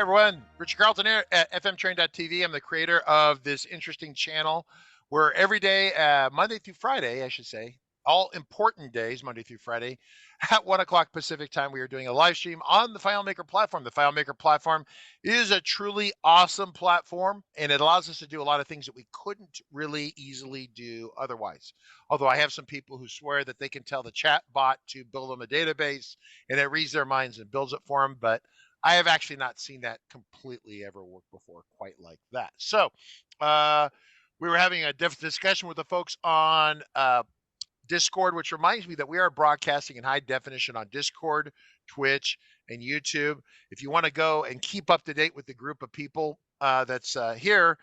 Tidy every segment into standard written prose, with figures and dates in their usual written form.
everyone, Richard Carlton here at fmtrain.tv. I'm the creator of this interesting channel where every day, Monday through Friday, I should say, all important days, Monday through Friday, at 1 o'clock Pacific time, we are doing a live stream on the FileMaker platform. The FileMaker platform is a truly awesome platform, and it allows us to do a lot of things that we couldn't really easily do otherwise. Although I have some people who swear that they can tell the chat bot to build them a database, and it reads their minds and builds it for them, but I have actually not seen that completely ever work before quite like that. So we were having a discussion with the folks on Discord, which reminds me that we are broadcasting in high definition on Discord, Twitch, and YouTube. If you want to go and keep up to date with the group of people that's here,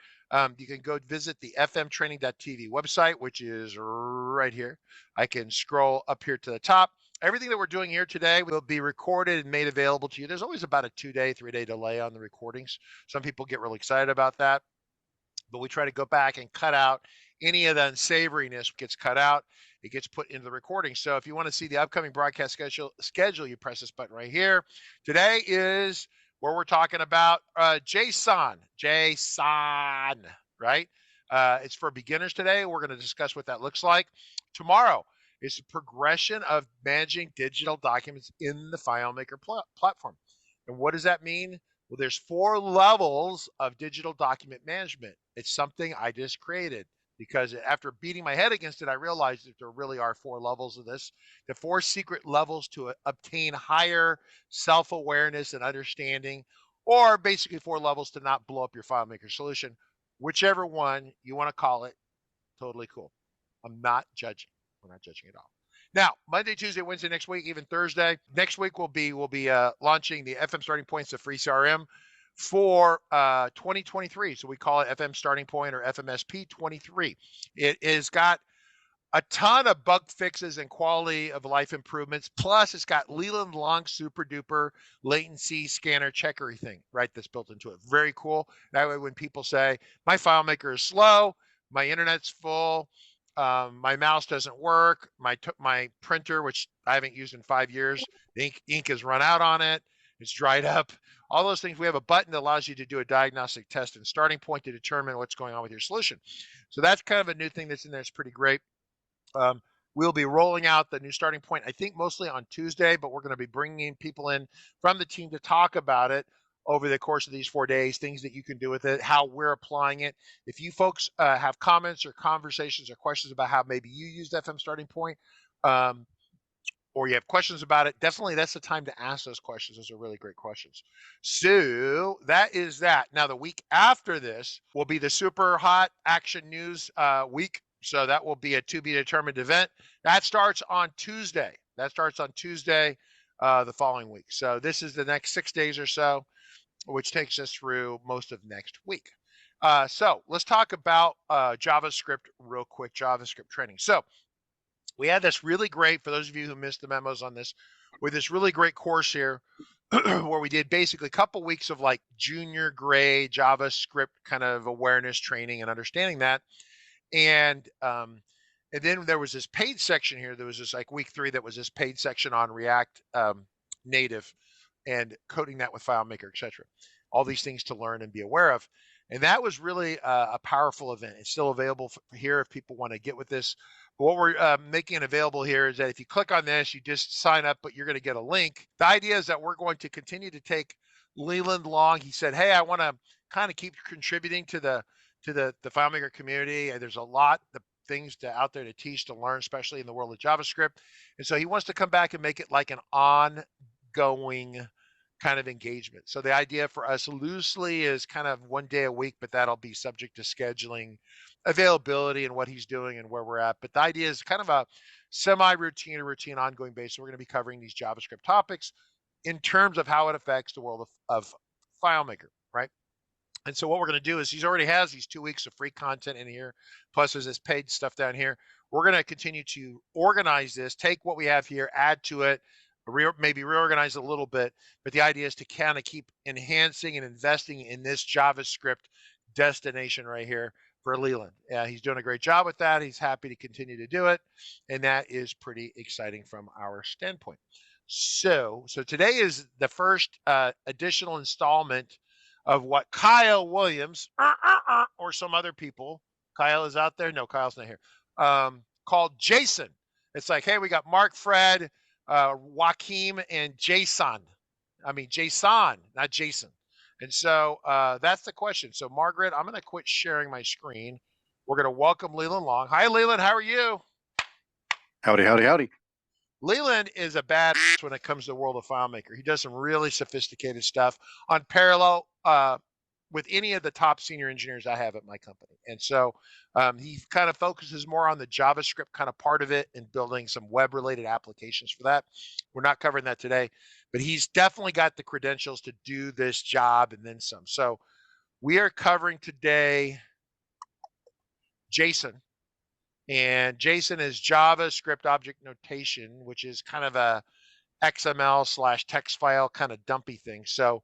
you can go visit the fmtraining.tv website, which is right here. I can scroll up here to the top. Everything that we're doing here today will be recorded and made available to you. There's always about a 2-day, 3-day delay on the recordings. Some people get really excited about that, but we try to go back and cut out any of the unsavoriness gets cut out. It gets put into the recording. So if you want to see the upcoming broadcast schedule, you press this button right here. Today is where we're talking about JSON, right? It's for beginners today. We're going to discuss what that looks like. Tomorrow is the progression of managing digital documents in the FileMaker platform. And what does that mean? Well, there's 4 levels of digital document management. It's something I just created because after beating my head against it, I realized that there really are 4 levels of this. The 4 secret levels to obtain higher self-awareness and understanding, or basically 4 levels to not blow up your FileMaker solution. Whichever one you want to call it, totally cool. I'm not judging. We're not judging at all. Now, Monday, Tuesday, Wednesday, next week, even Thursday. Next week we'll be launching the FM Starting Points of Free CRM for 2023. So we call it FM Starting Point or FMSP 23. It has got a ton of bug fixes and quality of life improvements. Plus, it's got Leland Long super duper latency scanner checkery thing, right? That's built into it. Very cool. That way, when people say my FileMaker is slow, my internet's full, my mouse doesn't work, my printer, which I haven't used in 5 years, the ink has run out on it, it's dried up, all those things. We have a button that allows you to do a diagnostic test and starting point to determine what's going on with your solution. So that's kind of a new thing that's in there. It's pretty great. We'll be rolling out the new starting point, I think mostly on Tuesday, but we're going to be bringing people in from the team to talk about it over the course of these 4 days, things that you can do with it, how we're applying it. If you folks have comments or conversations or questions about how maybe you used FM Starting Point, or you have questions about it, definitely that's the time to ask those questions. Those are really great questions. So that is that. Now, the week after this will be the super hot action news week. So that will be a to be determined event. That starts on Tuesday. The following week. So this is the next 6 days or so, which takes us through most of next week. So let's talk about JavaScript real quick, JavaScript training. So we had this really great, for those of you who missed the memos on this, with this really great course here where we did basically a couple weeks of like junior grade JavaScript kind of awareness training and understanding that. And then there was this paid section here. There was this like week 3 that was this paid section on React Native and coding that with FileMaker, etc. All these things to learn and be aware of. And that was really a powerful event. It's still available here if people want to get with this. But what we're making it available here is that if you click on this, you just sign up, but you're going to get a link. The idea is that we're going to continue to take Leland Long. He said, hey, I want to kind of keep contributing to the FileMaker community. There's a lot of things out there to teach, to learn, especially in the world of JavaScript. And so he wants to come back and make it like an ongoing kind of engagement. So the idea for us loosely is kind of 1 day a week, but that'll be subject to scheduling, availability, and what he's doing and where we're at. But the idea is kind of a semi-routine or routine ongoing basis. So we're going to be covering these JavaScript topics in terms of how it affects the world of FileMaker, right? And so what we're going to do is he already has these 2 weeks of free content in here, plus there's this paid stuff down here. We're going to continue to organize this, take what we have here, add to it, maybe reorganize it a little bit. But the idea is to kind of keep enhancing and investing in this JavaScript destination right here for Leland. Yeah, he's doing a great job with that. He's happy to continue to do it. And that is pretty exciting from our standpoint. So today is the first additional installment of what Kyle Williams or some other people, Kyle is out there? No, Kyle's not here. Called JSON. It's like, hey, we got Mark, Fred, Joaquim, and JSON. I mean, JSON, not Jason. And so that's the question. So, Margaret, I'm going to quit sharing my screen. We're going to welcome Leland Long. Hi, Leland. How are you? Howdy, howdy, howdy. Leland is a badass when it comes to the world of FileMaker. He does some really sophisticated stuff on parallel with any of the top senior engineers I have at my company. And so he kind of focuses more on the JavaScript kind of part of it and building some web-related applications for that. We're not covering that today, but he's definitely got the credentials to do this job and then some. So we are covering today JSON. And JSON is JavaScript Object Notation, which is kind of a XML/text file kind of dumpy thing. So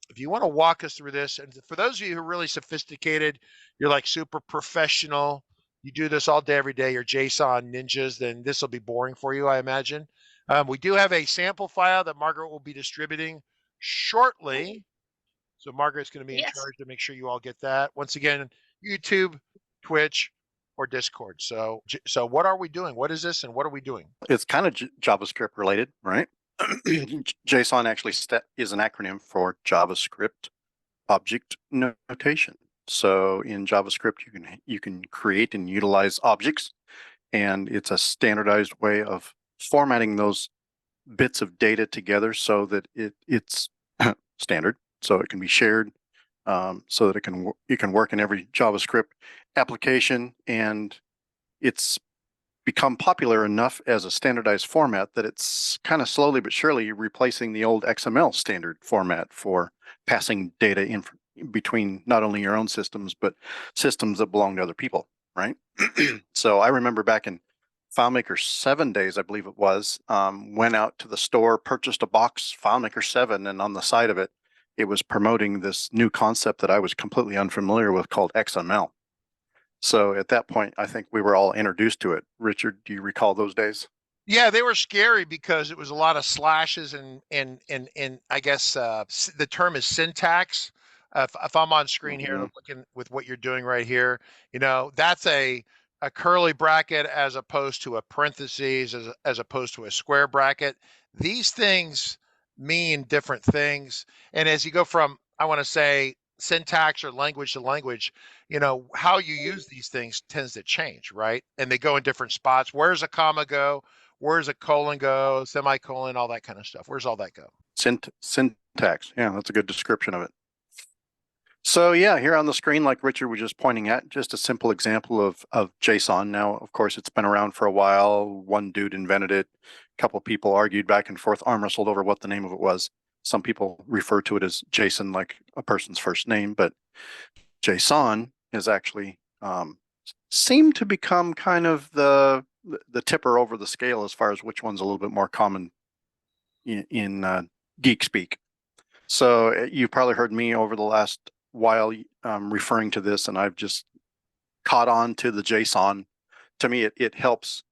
if you want to walk us through this, and for those of you who are really sophisticated, you're like super professional, you do this all day, every day, you're JSON ninjas, then this will be boring for you, I imagine. We do have a sample file that Margaret will be distributing shortly. So Margaret's going to be in charge to make sure you all get that. Once again, YouTube, Twitch, or Discord. So what are we doing? What is this and what are we doing? It's kind of JavaScript related, right? JSON actually is an acronym for JavaScript Object Notation. So in JavaScript, you can create and utilize objects, and it's a standardized way of formatting those bits of data together so that it's standard, so it can be shared, so that it can work in every JavaScript application, and it's become popular enough as a standardized format that it's kind of slowly but surely replacing the old XML standard format for passing data in between not only your own systems, but systems that belong to other people, right? So I remember back in FileMaker 7 days, I believe it was, went out to the store, purchased a box, FileMaker 7, and on the side of it, it was promoting this new concept that I was completely unfamiliar with called XML. So at that point, I think we were all introduced to it. Richard, do you recall those days? Yeah, they were scary because it was a lot of slashes and I guess the term is syntax. If I'm on screen here looking with what you're doing right here, you know, that's a curly bracket as opposed to a parentheses, as opposed to a square bracket. These things mean different things. And as you go from, I want to say, syntax or language to language, you know, how you use these things tends to change, right? And they go in different spots. Where's a comma go? Where's a colon go? Semicolon, all that kind of stuff. Where's all that go? Syntax. Yeah, that's a good description of it. So yeah, here on the screen, like Richard was just pointing at, just a simple example of JSON. Now, of course, it's been around for a while. One dude invented it. A couple of people argued back and forth, arm wrestled over what the name of it was. Some people refer to it as JSON, like a person's first name, but JSON is actually seemed to become kind of the tipper over the scale as far as which one's a little bit more common in geek speak. So you've probably heard me over the last while referring to this, and I've just caught on to the JSON. To me, it helps.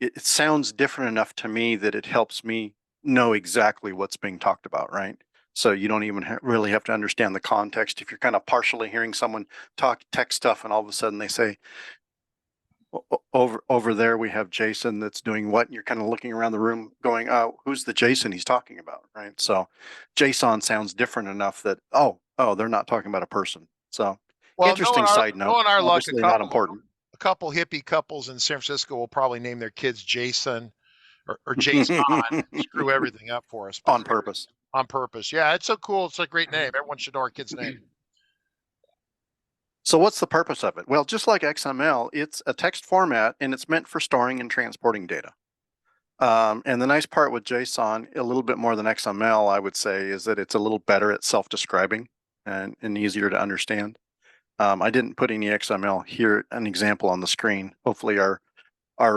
It sounds different enough to me that it helps me know exactly what's being talked about, right? So you don't even really have to understand the context. If you're kind of partially hearing someone talk tech stuff and all of a sudden they say, over there we have JSON that's doing what, and you're kind of looking around the room going, oh, who's the JSON he's talking about, right? So JSON sounds different enough that, oh, they're not talking about a person. So interesting side note, obviously not important. A couple hippie couples in San Francisco will probably name their kids Jason or JSON and screw everything up for us. On purpose. On purpose. Yeah, it's so cool. It's a great name. Everyone should know our kid's name. So what's the purpose of it? Well, just like XML, it's a text format and it's meant for storing and transporting data. And the nice part with JSON, a little bit more than XML, I would say, is that it's a little better at self-describing and easier to understand. I didn't put any XML here, an example on the screen. Hopefully our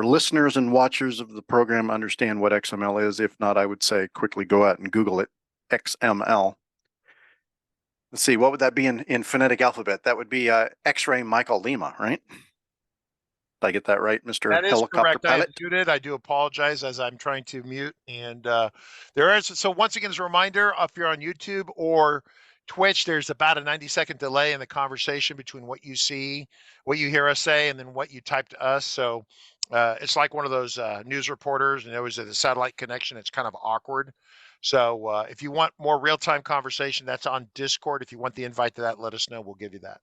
listeners and watchers of the program understand what XML is. If not, I would say quickly go out and Google it, XML. Let's see, what would that be in phonetic alphabet? That would be X-ray Michael Lima, right? Did I get that right, Mr. That is Helicopter correct. Pilot? I muted. I do apologize as I'm trying to mute. And there is, so once again, as a reminder, if you're on YouTube or Twitch, there's about a 90-second delay in the conversation between what you see, what you hear us say, and then what you type to us. So it's like one of those news reporters, and there was a satellite connection. It's kind of awkward. So if you want more real-time conversation, that's on Discord. If you want the invite to that, let us know. We'll give you that.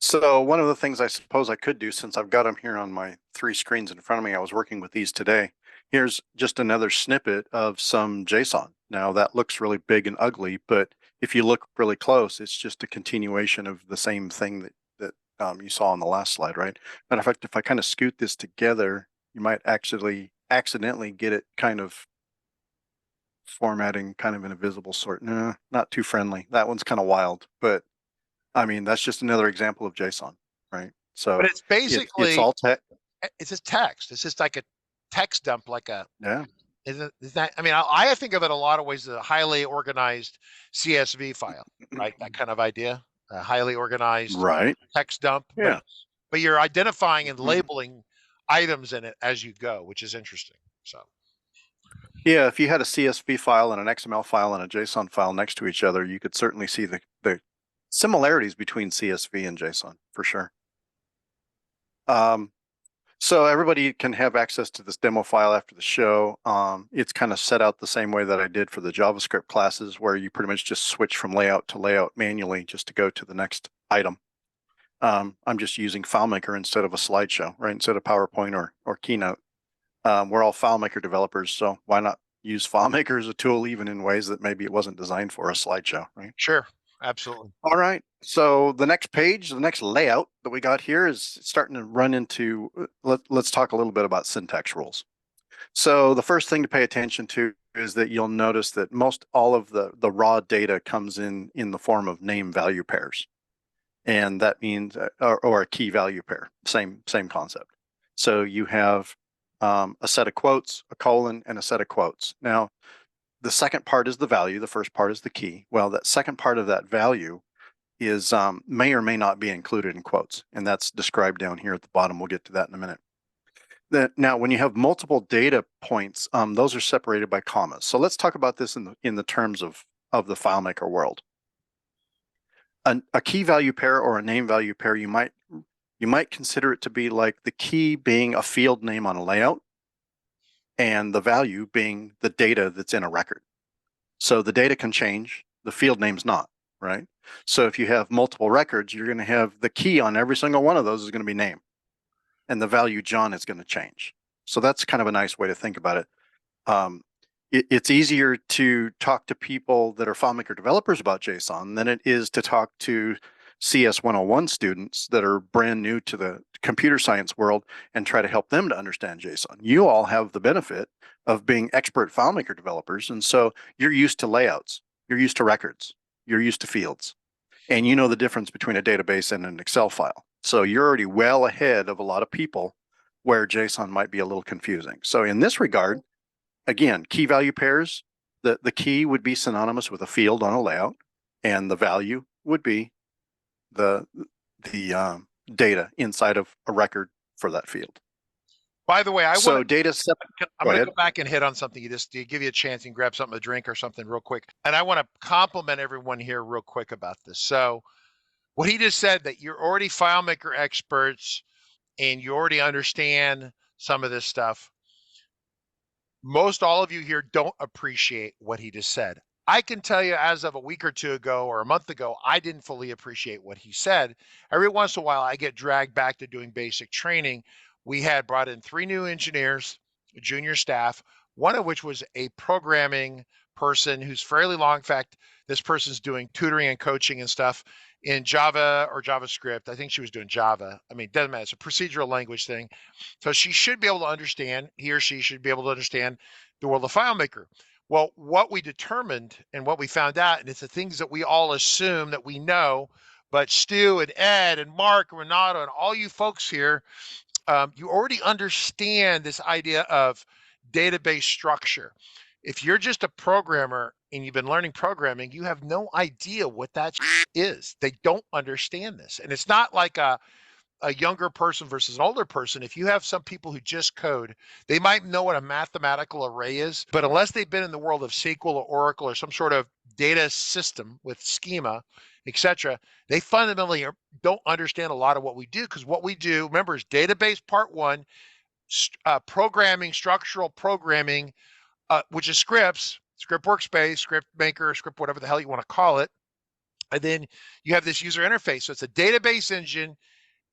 So one of the things I suppose I could do, since I've got them here on my 3 screens in front of me, I was working with these today. Here's just another snippet of some JSON. Now that looks really big and ugly, but if you look really close, it's just a continuation of the same thing that you saw on the last slide, right? Matter of fact, if I kind of scoot this together, you might actually accidentally get it kind of formatting kind of in a visible sort. No, not too friendly. That one's kind of wild, but I mean, that's just another example of JSON, right? So But it's basically, it's all text. It's just text. It's just like a text dump, like a, Yeah. isn't that, I mean, I think of it a lot of ways as a highly organized CSV file, right? That kind of idea, a highly organized Right. text dump. Yeah. But you're identifying and labeling items in it as you go, which is interesting. So. Yeah, if you had a CSV file and an XML file and a JSON file next to each other, you could certainly see the similarities between CSV and JSON for sure. So everybody can have access to this demo file after the show. It's kind of set out the same way that I did for the JavaScript classes, where you pretty much just switch from layout to layout manually just to go to the next item. I'm just using FileMaker instead of a slideshow, right? Instead of PowerPoint or Keynote. We're all FileMaker developers, so why not use FileMaker as a tool even in ways that maybe it wasn't designed for a slideshow, right? Sure, absolutely. All right, so the next page, the next layout that we got here is starting to run into, let's talk a little bit about syntax rules. So the first thing to pay attention to is that you'll notice that most all of the raw data comes in the form of name value pairs. And that means, or a key value pair, same concept. So you have a set of quotes, a colon, and a set of quotes. Now, the second part is the value. The first part is the key. Well, that second part of that value is may or may not be included in quotes, and that's described down here at the bottom. We'll get to that in a minute. Now, when you have multiple data points, those are separated by commas. So let's talk about this in the terms of the FileMaker world. A key value pair or a name value pair, you might consider it to be like the key being a field name on a layout and the value being the data that's in a record. So the data can change, the field name's not, right? So if you have multiple records, you're going to have the key on every single one of those is going to be name, and the value John is going to change. So that's kind of a nice way to think about it. It's easier to talk to people that are FileMaker developers about JSON than it is to talk to CS 101 students that are brand new to the computer science world and try to help them to understand JSON. You all have the benefit of being expert FileMaker developers, and so you're used to layouts, you're used to records, you're used to fields, and you know the difference between a database and an Excel file. So you're already well ahead of a lot of people where JSON might be a little confusing. So in this regard, again, key value pairs, the key would be synonymous with a field on a layout, and the value would be the data inside of a record for that field. By the way, I'm going to go back and hit on something. You give you a chance and grab something to drink or something real quick. And I want to compliment everyone here real quick about this. So what he just said, that you're already FileMaker experts and you already understand some of this stuff. Most all of you here don't appreciate what he just said. I can tell you, as of a week or two ago or a month ago, I didn't fully appreciate what he said. Every once in a while, I get dragged back to doing basic training. We had brought in 3 new engineers, junior staff, one of which was a programming person who's fairly long. In fact, this person's doing tutoring and coaching and stuff in Java or JavaScript. I think she was doing Java. I mean, it doesn't matter. It's a procedural language thing. So she should be able to understand, he or she should be able to understand the world of FileMaker. Well, what we determined and what we found out, and it's the things that we all assume that we know, but Stu and Ed and Mark and Renato and all you folks here, you already understand this idea of database structure. If you're just a programmer and you've been learning programming, you have no idea what that is. They don't understand this. And it's not like a younger person versus an older person, if you have some people who just code, they might know what a mathematical array is, but unless they've been in the world of SQL or Oracle or some sort of data system with schema, etc., they fundamentally don't understand a lot of what we do, because what we do, remember, is database part one, programming, structural programming, which is scripts, script workspace, script maker, script whatever the hell you want to call it. And then you have this user interface. So it's a database engine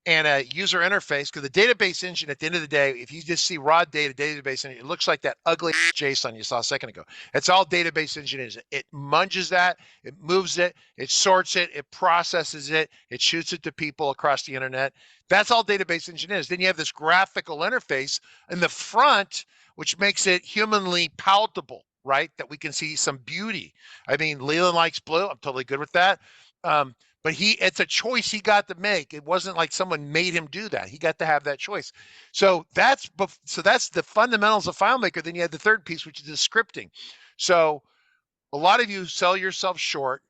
and a user interface, because the database engine, at the end of the day, if you just see raw data database engine, it looks like that ugly JSON you saw a second ago. That's all database engine is. It munges that, it moves it, it sorts it, it processes it, it shoots it to people across the internet. That's all database engine is. Then you have this graphical interface in the front, which makes it humanly palatable, right? That we can see some beauty. I mean, Leland likes blue. I'm totally good with that. But it's a choice he got to make. It wasn't like someone made him do that. He got to have that choice. So that's the fundamentals of FileMaker. Then you have the third piece, which is the scripting. So a lot of you sell yourself short,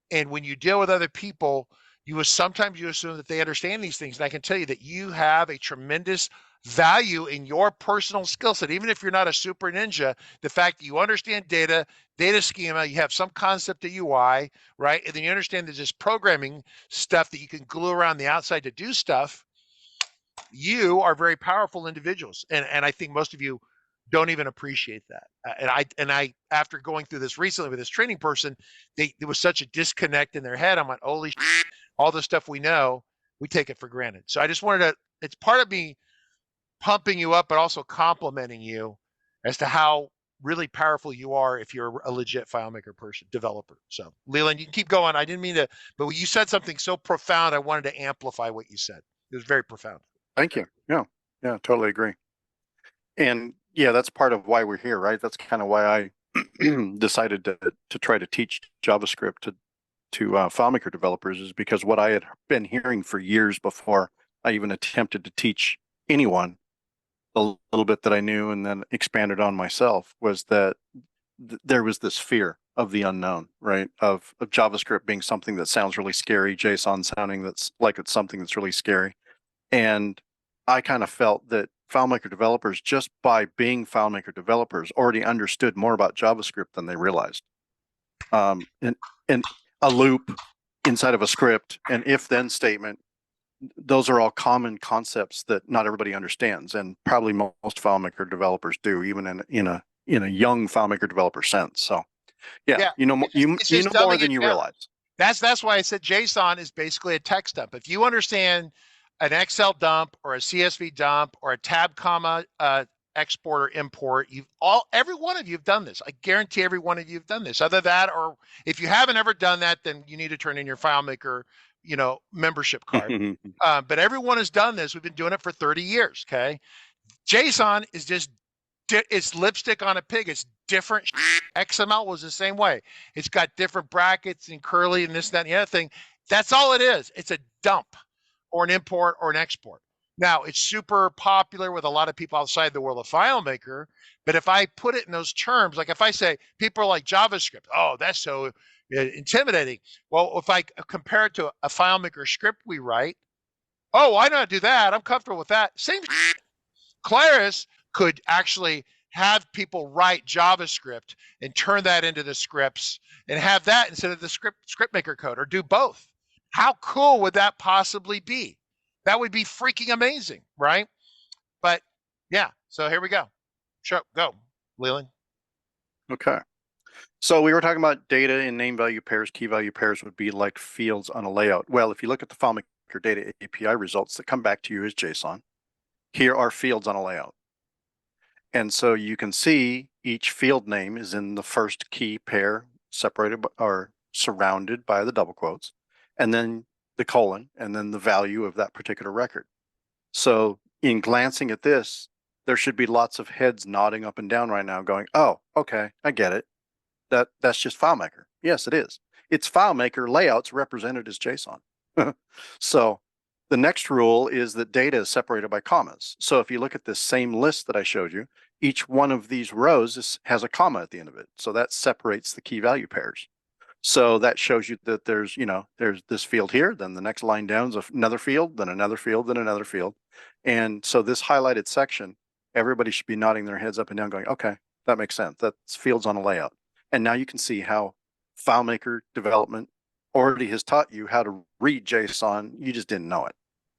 and when you deal with other people, sometimes you assume that they understand these things. And I can tell you that you have a tremendous value in your personal skill set. Even if you're not a super ninja, the fact that you understand data schema, you have some concept of UI, right? And then you understand there's this programming stuff that you can glue around the outside to do stuff. You are very powerful individuals. And I think most of you don't even appreciate that. And I, after going through this recently with this training person, there was such a disconnect in their head. I'm like, holy shit, all the stuff we know, we take it for granted. So I just wanted to, it's part of me pumping you up, but also complimenting you as to how really powerful you are if you're a legit FileMaker person, developer. So Leland, you can keep going. I didn't mean to, but you said something so profound, I wanted to amplify what you said. It was very profound. Thank you. Yeah, totally agree. And yeah, that's part of why we're here, right? That's kind of why I decided to try to teach JavaScript to FileMaker developers, is because what I had been hearing for years before I even attempted to teach anyone a little bit that I knew and then expanded on myself, was that there was this fear of the unknown, right? Of JavaScript being something that sounds really scary, JSON sounding that's like it's something that's really scary. And I kind of felt that FileMaker developers, just by being FileMaker developers, already understood more about JavaScript than they realized. And a loop inside of a script, an if-then statement, those are all common concepts that not everybody understands, and probably most FileMaker developers do, even in a young FileMaker developer sense. So, yeah. You know more than you realize. That's why I said JSON is basically a text dump. If you understand an Excel dump or a CSV dump or a tab comma export or import, every one of you have done this. I guarantee every one of you have done this. Other that, or if you haven't ever done that, then you need to turn in your FileMaker membership card. But everyone has done this. We've been doing it for 30 years. Okay. JSON is just, it's lipstick on a pig. It's different. XML was the same way. It's got different brackets and curly and this, that, and the other thing. That's all it is. It's a dump or an import or an export. Now, it's super popular with a lot of people outside the world of FileMaker, but if I put it in those terms, like if I say people are like JavaScript, oh, that's so intimidating. Well, if I compare it to a FileMaker script we write, oh, why not do that? I'm comfortable with that. Same shit. Claris could actually have people write JavaScript and turn that into the scripts and have that instead of the script maker code, or do both. How cool would that possibly be? That would be freaking amazing, right? But yeah, so here we go. Sure, go, Leland. Okay. So we were talking about data in name value pairs. Key value pairs would be like fields on a layout. Well, if you look at the FileMaker data API results that come back to you as JSON, here are fields on a layout. And so you can see each field name is in the first key pair, separated or surrounded by the double quotes, and then the colon, and then the value of that particular record. So in glancing at this, there should be lots of heads nodding up and down right now going, oh, okay, I get it. That's just FileMaker. Yes, it is. It's FileMaker layouts represented as JSON. So the next rule is that data is separated by commas. So if you look at this same list that I showed you, each one of these rows has a comma at the end of it. So that separates the key value pairs. So that shows you that there's this field here, then the next line down is another field, then another field, then another field. And so this highlighted section, everybody should be nodding their heads up and down going, okay, that makes sense. That's fields on a layout. And now you can see how FileMaker development already has taught you how to read JSON. You just didn't know it.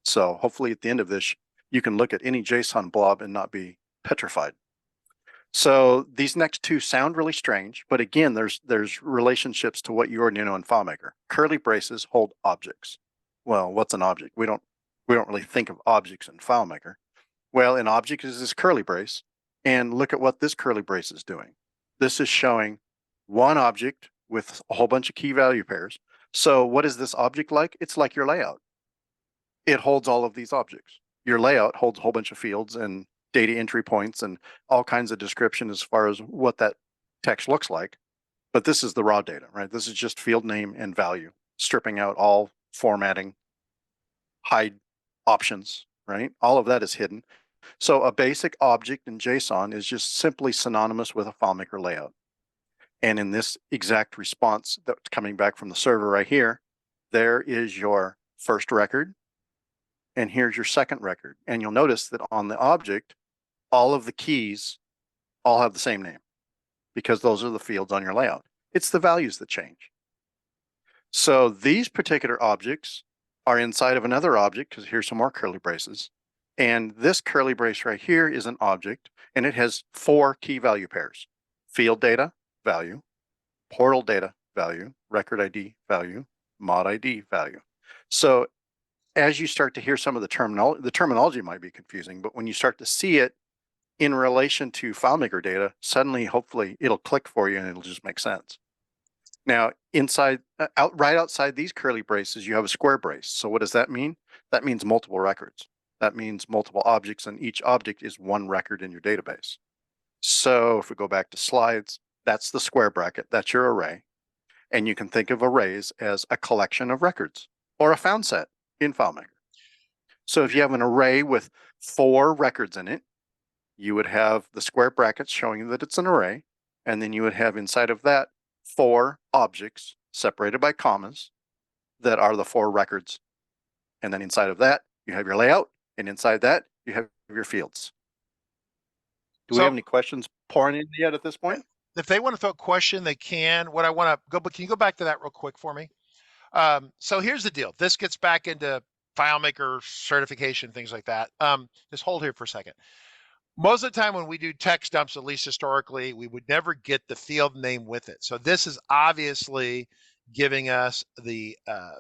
So hopefully at the end of this, you can look at any JSON blob and not be petrified. So these next two sound really strange, but again, there's relationships to what you already know in FileMaker. Curly braces hold objects. Well, what's an object? We don't really think of objects in FileMaker. Well, an object is this curly brace, and look at what this curly brace is doing. This is showing one object with a whole bunch of key value pairs. So what is this object like? It's like your layout. It holds all of these objects. Your layout holds a whole bunch of fields and data entry points and all kinds of description as far as what that text looks like. But this is the raw data, right? This is just field name and value, stripping out all formatting, hide options, right? All of that is hidden. So a basic object in JSON is just simply synonymous with a FileMaker layout. And in this exact response that's coming back from the server right here, there is your first record, and here's your second record. And you'll notice that on the object, all of the keys all have the same name because those are the fields on your layout. It's the values that change. So these particular objects are inside of another object because here's some more curly braces. And this curly brace right here is an object, and it has 4 key value pairs: field data, value; portal data, value; record ID, value; mod ID, value. So as you start to hear some of the terminology might be confusing, but when you start to see it in relation to FileMaker data, suddenly, hopefully, it'll click for you and it'll just make sense. Now, right outside these curly braces, you have a square brace. So what does that mean? That means multiple records. That means multiple objects, and each object is one record in your database. So if we go back to slides, that's the square bracket. That's your array. And you can think of arrays as a collection of records or a found set in FileMaker. So if you have an array with 4 records in it, you would have the square brackets showing that it's an array, and then you would have inside of that 4 objects separated by commas that are the 4 records. And then inside of that, you have your layout, and inside that, you have your fields. Do we have any questions pouring in yet at this point? If they want to throw a question, they can. What I want to go, but can you go back to that real quick for me? So here's the deal. This gets back into FileMaker certification, things like that. Just hold here for a second. Most of the time when we do text dumps, at least historically, we would never get the field name with it. So this is obviously giving us the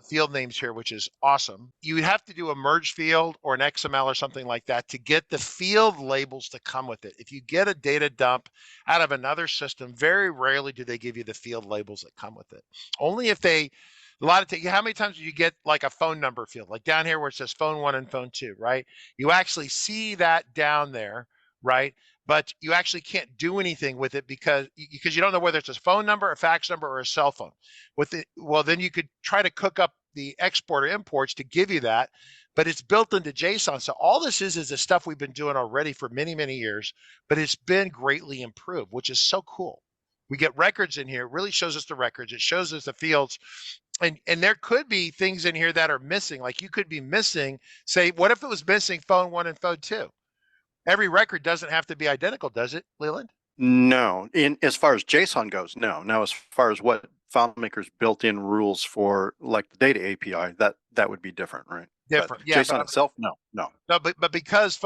field names here, which is awesome. You would have to do a merge field or an XML or something like that to get the field labels to come with it. If you get a data dump out of another system, very rarely do they give you the field labels that come with it. Only if they, how many times do you get like a phone number field, like down here where it says phone 1 and phone 2, right? You actually see that down there, right? But you actually can't do anything with it because you don't know whether it's a phone number, a fax number, or a cell phone. Well, then you could try to cook up the export or imports to give you that, but it's built into JSON. So all this is the stuff we've been doing already for many, many years, but it's been greatly improved, which is so cool. We get records in here. It really shows us the records. It shows us the fields. And there could be things in here that are missing. Like you could be missing, say, what if it was missing phone 1 and phone 2? Every record doesn't have to be identical, does it, Leland? No. As far as JSON goes, no. Now, as far as what FileMaker's built-in rules for, like the data API, that would be different, right? Different, but yeah. JSON itself, no. No, but because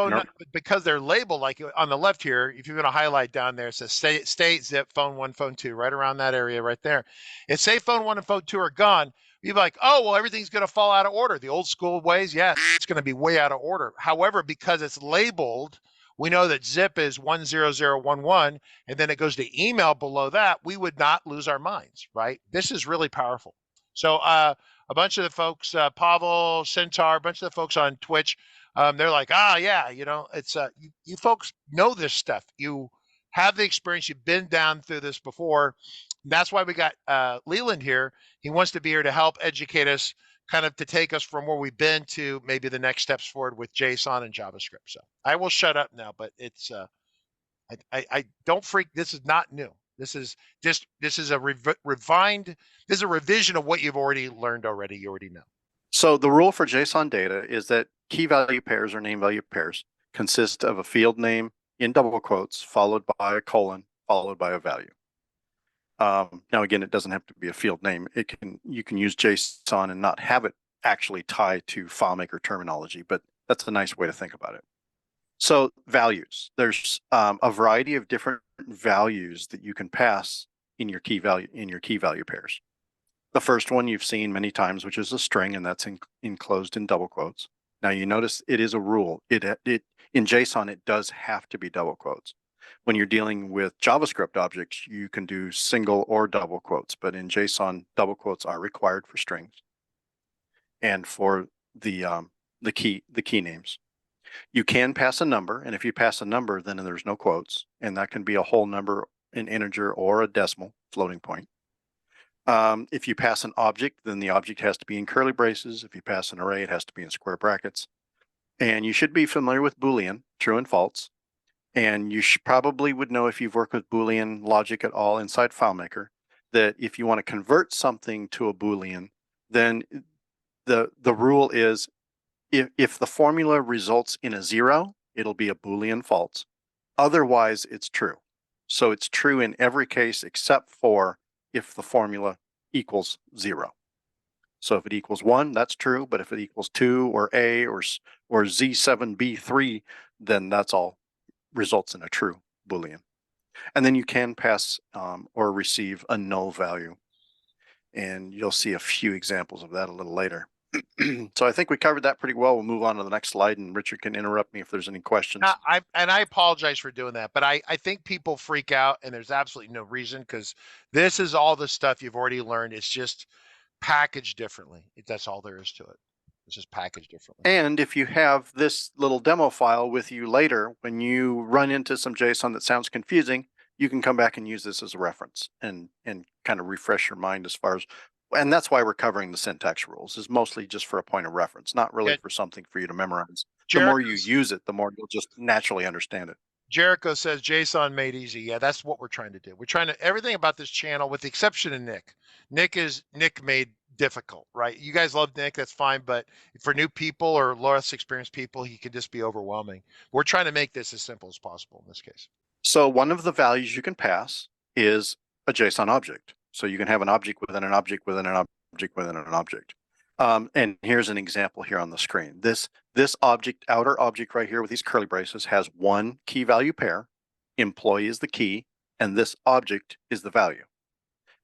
because they're labeled, like on the left here, if you're going to highlight down there, it says state zip phone 1, phone 2, right around that area right there. If say phone 1 and phone 2 are gone, you're like, oh, well, everything's going to fall out of order. The old school ways, yes, it's going to be way out of order. However, because it's labeled, we know that zip is 10011, and then it goes to email below that, we would not lose our minds, right? This is really powerful. So a bunch of the folks, Pavel, Centaur, a bunch of the folks on Twitch, they're like, yeah, it's you folks know this stuff. You have the experience. You've been down through this before. That's why we got Leland here. He wants to be here to help educate us, kind of to take us from where we've been to maybe the next steps forward with JSON and JavaScript. So I will shut up now, but it's I don't freak. This is not new. This is a refined. This is a revision of what you've already learned already. You already know. So the rule for JSON data is that key value pairs or name value pairs consist of a field name in double quotes, followed by a colon, followed by a value. Now, again, it doesn't have to be a field name. You can use JSON and not have it actually tie to FileMaker terminology, but that's a nice way to think about it. So values, there's a variety of different values that you can pass in your key value pairs. The first one you've seen many times, which is a string, and that's enclosed in double quotes. Now you notice it is a rule. In JSON, it does have to be double quotes. When you're dealing with JavaScript objects, you can do single or double quotes, but in JSON, double quotes are required for strings and for the key names. You can pass a number, and if you pass a number, then there's no quotes, and that can be a whole number, an integer, or a decimal floating point. If you pass an object, then the object has to be in curly braces. If you pass an array, it has to be in square brackets. And you should be familiar with Boolean, true and false. And you probably would know, if you've worked with Boolean logic at all inside FileMaker, that if you want to convert something to a Boolean, then the rule is if the formula results in a 0, it'll be a Boolean false. Otherwise, it's true. So it's true in every case except for if the formula equals 0. So if it equals 1, that's true. But if it equals 2 or A or Z7B3, then that's all results in a true Boolean. And then you can pass or receive a null value. And you'll see a few examples of that a little later. So I think we covered that pretty well. We'll move on to the next slide, and Richard can interrupt me if there's any questions. I apologize for doing that, but I think people freak out, and there's absolutely no reason, because this is all the stuff you've already learned. It's just packaged differently. That's all there is to it. It's just packaged differently. And if you have this little demo file with you later, when you run into some JSON that sounds confusing, you can come back and use this as a reference and kind of refresh your mind as far as, and that's why we're covering the syntax rules, is mostly just for a point of reference, not really for something for you to memorize. The more you use it, the more you'll just naturally understand it. Jericho says JSON made easy. Yeah, that's what we're trying to do. We're trying to, everything about this channel, with the exception of Nick. Nick made difficult, right? You guys love Nick, that's fine, but for new people or less experienced people, he could just be overwhelming. We're trying to make this as simple as possible in this case. So one of the values you can pass is a JSON object. So you can have an object within an object within an object within an object. And here's an example here on the screen. This object, outer object right here with these curly braces, has one key value pair. Employee is the key, and this object is the value.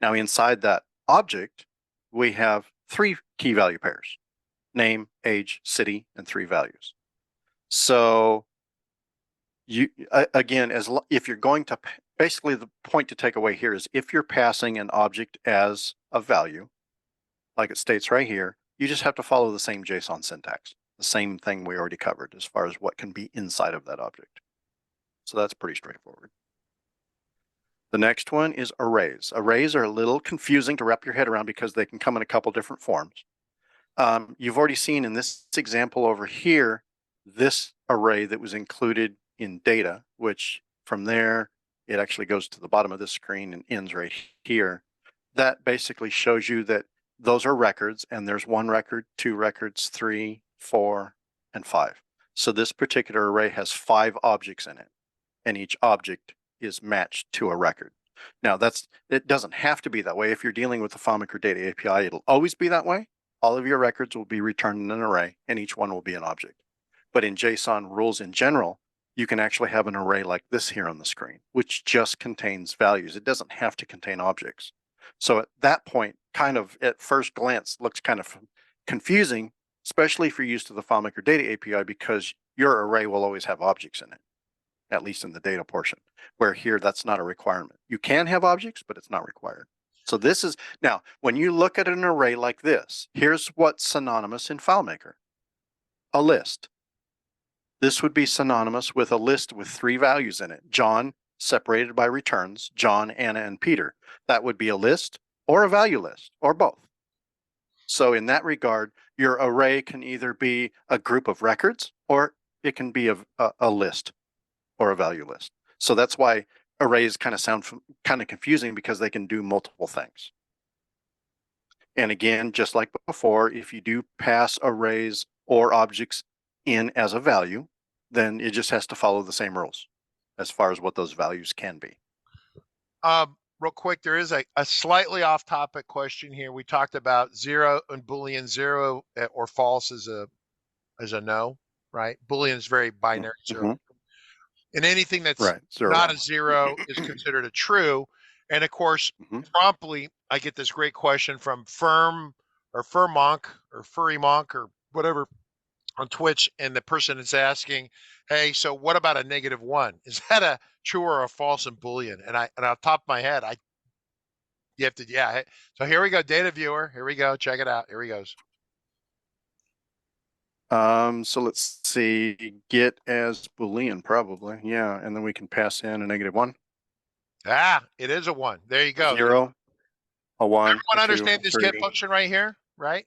Now inside that object, we have 3 key value pairs: name, age, city, and 3 values. So you again, if you're going to, basically the point to take away here is, if you're passing an object as a value, like it states right here, you just have to follow the same JSON syntax, the same thing we already covered as far as what can be inside of that object. So that's pretty straightforward. The next one is arrays. Arrays are a little confusing to wrap your head around because they can come in a couple different forms. You've already seen in this example over here, this array that was included in data, which from there, it actually goes to the bottom of this screen and ends right here. That basically shows you that those are records, and there's 1 record, 2 records, 3, 4, and 5. So this particular array has 5 objects in it, and each object is matched to a record. Now it doesn't have to be that way. If you're dealing with the FileMaker Data API, it'll always be that way. All of your records will be returned in an array, and each one will be an object. But in JSON rules in general, you can actually have an array like this here on the screen, which just contains values. It doesn't have to contain objects. So at that point, kind of at first glance, looks kind of confusing, especially if you're used to the FileMaker Data API, because your array will always have objects in it, at least in the data portion, where here that's not a requirement. You can have objects, but it's not required. So this is, now, when you look at an array like this, here's what's synonymous in FileMaker: a list. This would be synonymous with a list with 3 values in it: John, separated by returns, John, Anna, and Peter. That would be a list or a value list, or both. So in that regard, your array can either be a group of records, or it can be a list or a value list. So that's why arrays kind of sound kind of confusing because they can do multiple things. And again, just like before, if you do pass arrays or objects in as a value, then it just has to follow the same rules as far as what those values can be. Real quick, there is a slightly off-topic question here. We talked about zero and Boolean, zero or false is a no, right? Boolean is very binary, zero. And anything that's right, not a zero is considered a true. And of course, promptly, I get this great question from Firm or Furmonk or Furry Monk or whatever on Twitch, and the person is asking, hey, so what about a -1? Is that a true or a false in Boolean? And off the top of my head, you have to, yeah. So here we go, data viewer. Here we go. Check it out. Here he goes. So let's see, get as Boolean probably. Yeah. And then we can pass in a -1. Ah, it is a 1. There you go. 0, a 1. Everyone understand this get function right here, right?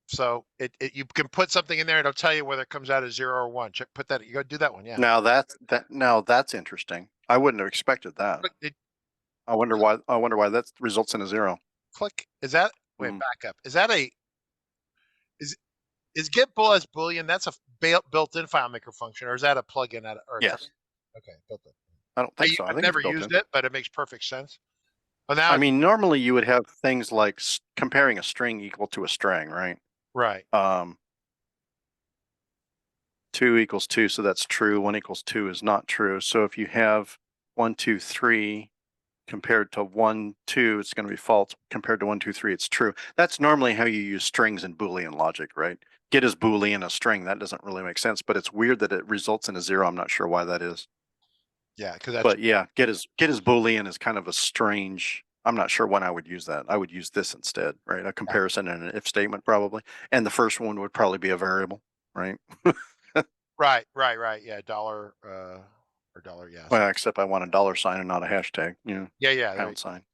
So you can put something in there, it'll tell you whether it comes out as 0 or 1. Put that, you go do that one, yeah. Now that's interesting. I wouldn't have expected that. I wonder why that results in a 0. Click. Is that wait, back up. Is that is get bool as Boolean? That's a built-in FileMaker function, or is that a plugin at or yes. Okay, built-in. I don't think so. I've never used it, but it makes perfect sense. Well, now I mean, normally you would have things like comparing a string equal to a string, right? Right. 2 equals 2, so that's true. 1 equals 2 is not true. So if you have 1, 2, 3 compared to 1, 2, it's going to be false. Compared to 1, 2, 3, it's true. That's normally how you use strings in Boolean logic, right? Get as Boolean a string. That doesn't really make sense, but it's weird that it results in a 0. I'm not sure why that is. Yeah, because that's. But yeah, get as Boolean is kind of a strange. I'm not sure when I would use that. I would use this instead, right? A comparison and an if statement probably, and the first one would probably be a variable, right? Right. Yeah, dollar or dollar. Yeah. Well, except I want a $sign and not a hashtag. Yeah. Pound sign.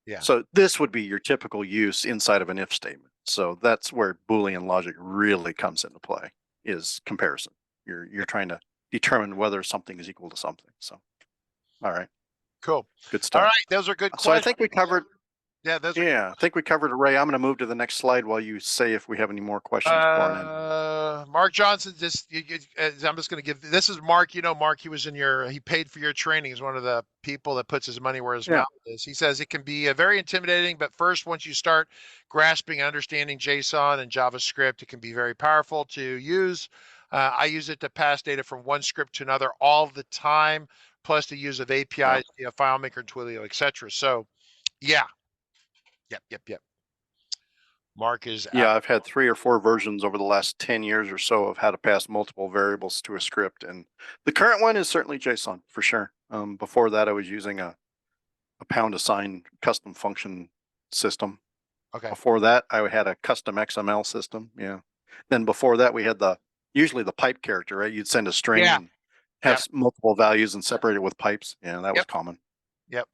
Yeah. So this would be your typical use inside of an if statement. So that's where Boolean logic really comes into play, is comparison. You're trying to determine whether something is equal to something. So, all right. Cool. Good stuff. All right, those are good questions. So I think we covered. Yeah, I think we covered array. I'm going to move to the next slide while you say if we have any more questions. Mark Johnson, I'm just going to give. This is Mark. You know, Mark. He paid for your training. He's one of the people that puts his money where his mouth is. He says it can be very intimidating, but first, once you start grasping and understanding JSON and JavaScript, it can be very powerful to use. I use it to pass data from one script to another all the time, plus the use of APIs, FileMaker and Twilio, etc. So, yeah. Yep. Mark is. Yeah, I've had 3 or 4 versions over the last 10 years or so of how to pass multiple variables to a script, and the current one is certainly JSON for sure. Before that, I was using a pound assign custom function system. Okay. Before that, I had a custom XML system. Yeah. Then before that, we had usually the pipe character, right? You'd send a string and have multiple values and separate it with pipes. Yeah, that was common. Yep.